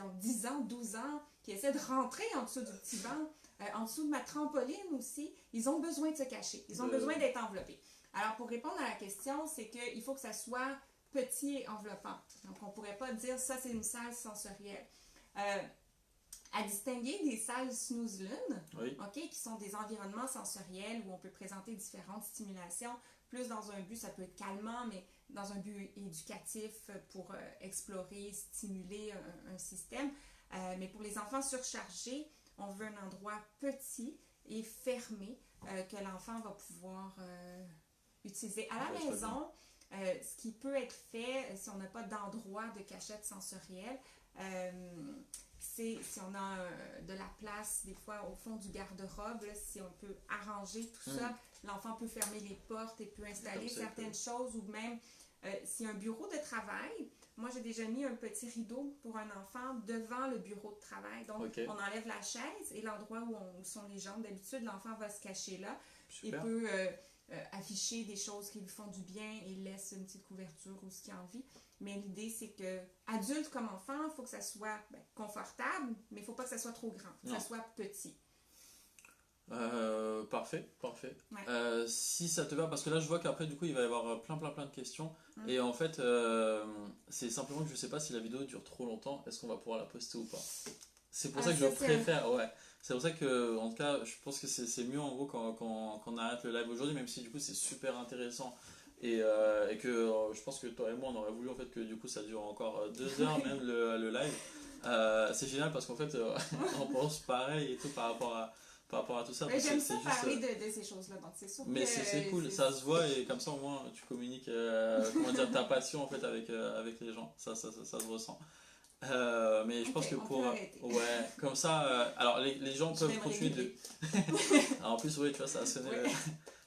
ont 10 ans, 12 ans, qui essaient de rentrer en dessous du petit banc, en dessous de ma trampoline aussi. Ils ont besoin de se cacher. Ils ont besoin d'être enveloppés. Alors, pour répondre à la question, c'est qu'il faut que ça soit petit et enveloppant. Donc, on ne pourrait pas dire ça, c'est une salle sensorielle. À distinguer des salles snooze-lune, qui sont des environnements sensoriels où on peut présenter différentes stimulations, plus dans un but, ça peut être calmant, mais dans un but éducatif pour explorer, stimuler un système. Mais pour les enfants surchargés, on veut un endroit petit et fermé que l'enfant va pouvoir utiliser. À la maison, ce qui peut être fait si on n'a pas d'endroit de cachette sensorielle, c'est si on a de la place, des fois au fond du garde-robe, si on peut arranger tout ça, l'enfant peut fermer les portes et peut installer certaines choses, ou même s'il y a un bureau de travail. Moi, j'ai déjà mis un petit rideau pour un enfant devant le bureau de travail. Donc, on enlève la chaise et l'endroit où sont les jambes. D'habitude, l'enfant va se cacher là. Super. Il peut afficher des choses qui lui font du bien et laisse une petite couverture ou ce qu'il a envie. Mais l'idée, c'est que, adulte comme enfant, il faut que ça soit confortable, mais il ne faut pas que ça soit trop grand, que ça soit petit. Parfait. Si ça te va, parce que là je vois qu'après du coup il va y avoir plein de questions et en fait c'est simplement que je sais pas si la vidéo dure trop longtemps, est-ce qu'on va pouvoir la poster ou pas. C'est pour ça que je préfère, c'est pour ça que en tout cas je pense que c'est mieux en gros qu'on arrête le live aujourd'hui, même si du coup c'est super intéressant et que je pense que toi et moi on aurait voulu en fait que du coup ça dure encore 2 heures même le live. C'est génial parce qu'en fait on pense pareil et tout par rapport à tout ça. Ouais, Donc j'aime ça c'est juste, parler de ces choses-là, donc c'est sûr mais que c'est cool, ça se voit et comme ça au moins tu communiques comment dire, ta passion en fait avec les gens, ça se ressent. Mais je Ok, pense que on pour peut arrêter. ouais comme ça alors les gens Je vais peuvent me continuer de réguler. alors, en plus ouais tu vois ça a sonné Ouais.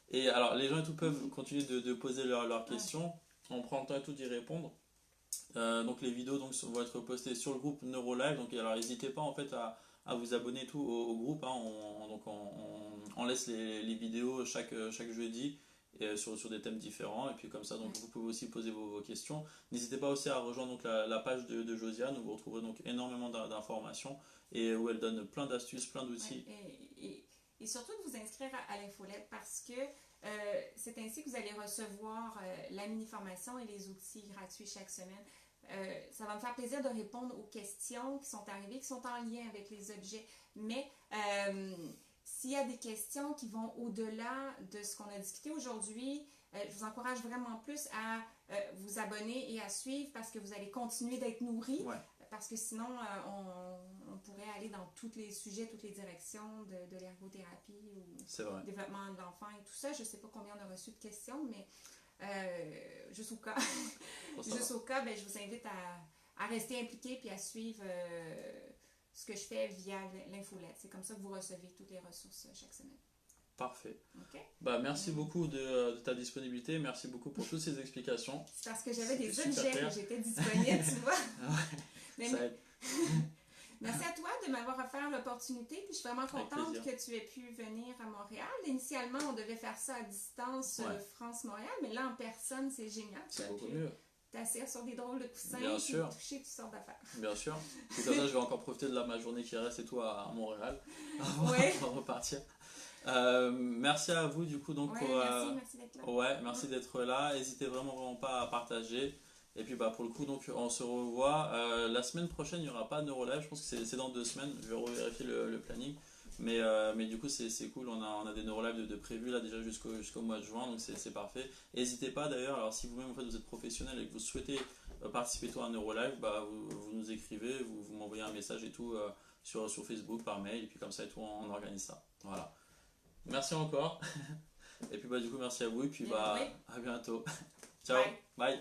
et alors les gens et tout peuvent continuer de poser leurs Ouais. questions, on prend le temps et tout d'y répondre. Donc les vidéos donc, vont être postées sur le groupe NeuroLive. Donc alors n'hésitez pas en fait à vous abonner et tout au groupe. Hein. On laisse les vidéos chaque jeudi et, sur des thèmes différents. Et puis comme ça donc vous pouvez aussi poser vos questions. N'hésitez pas aussi à rejoindre donc, la page de Josiane où vous retrouverez donc énormément d'informations et où elle donne plein d'astuces, plein d'outils. Ouais, et surtout de vous inscrire à l'infolette parce que c'est ainsi que vous allez recevoir la mini-formation et les outils gratuits chaque semaine. Ça va me faire plaisir de répondre aux questions qui sont arrivées, qui sont en lien avec les objets. Mais s'il y a des questions qui vont au-delà de ce qu'on a discuté aujourd'hui, je vous encourage vraiment plus à vous abonner et à suivre parce que vous allez continuer d'être nourris. Ouais. Parce que sinon, on pourrait aller dans tous les sujets, toutes les directions de l'ergothérapie ou C'est développement de l'enfant et tout ça. Je ne sais pas combien on a reçu de questions, mais juste au cas, juste au cas, ben, je vous invite à rester impliqué puis à suivre ce que je fais via l'infolette. C'est comme ça que vous recevez toutes les ressources chaque semaine. Parfait. Okay? Bah, merci beaucoup de ta disponibilité, merci beaucoup pour toutes ces explications. C'est parce que j'avais des C'était super objets clair. que j'étais disponible, tu vois. Mais Ça aide. merci à toi de m'avoir offert l'opportunité. Puis je suis vraiment contente plaisir. que tu aies pu venir à Montréal. Initialement, on devait faire ça à distance, Ouais. France-Montréal, mais là en personne, c'est génial. C'est beaucoup pu mieux. t'asseoir sur des drôles de coussins Bien et sûr. toucher toutes sortes d'affaires. Bien sûr. Et comme ça, je vais encore profiter de ma journée qui reste et tout à Montréal avant Ouais. de repartir. Merci à vous du coup donc Ouais, pour merci d'être là. ouais, merci d'être là. N'hésitez vraiment pas à partager. Et puis bah pour le coup donc on se revoit la semaine prochaine. Il n'y aura pas de NeuroLive. Je pense que c'est dans 2 semaines. Je vais revérifier le planning. Mais du coup c'est cool. On a des NeuroLive de prévus là déjà jusqu'au mois de juin. Donc c'est parfait. N'hésitez pas d'ailleurs. Alors si vous-même en fait vous êtes professionnel et que vous souhaitez participer à un NeuroLive, bah vous nous écrivez, vous m'envoyez un message et tout sur Facebook par mail et puis comme ça et tout on organise ça. Voilà. Merci encore. Et puis bah du coup merci à vous et puis bah Oui. à bientôt. Ciao. Bye.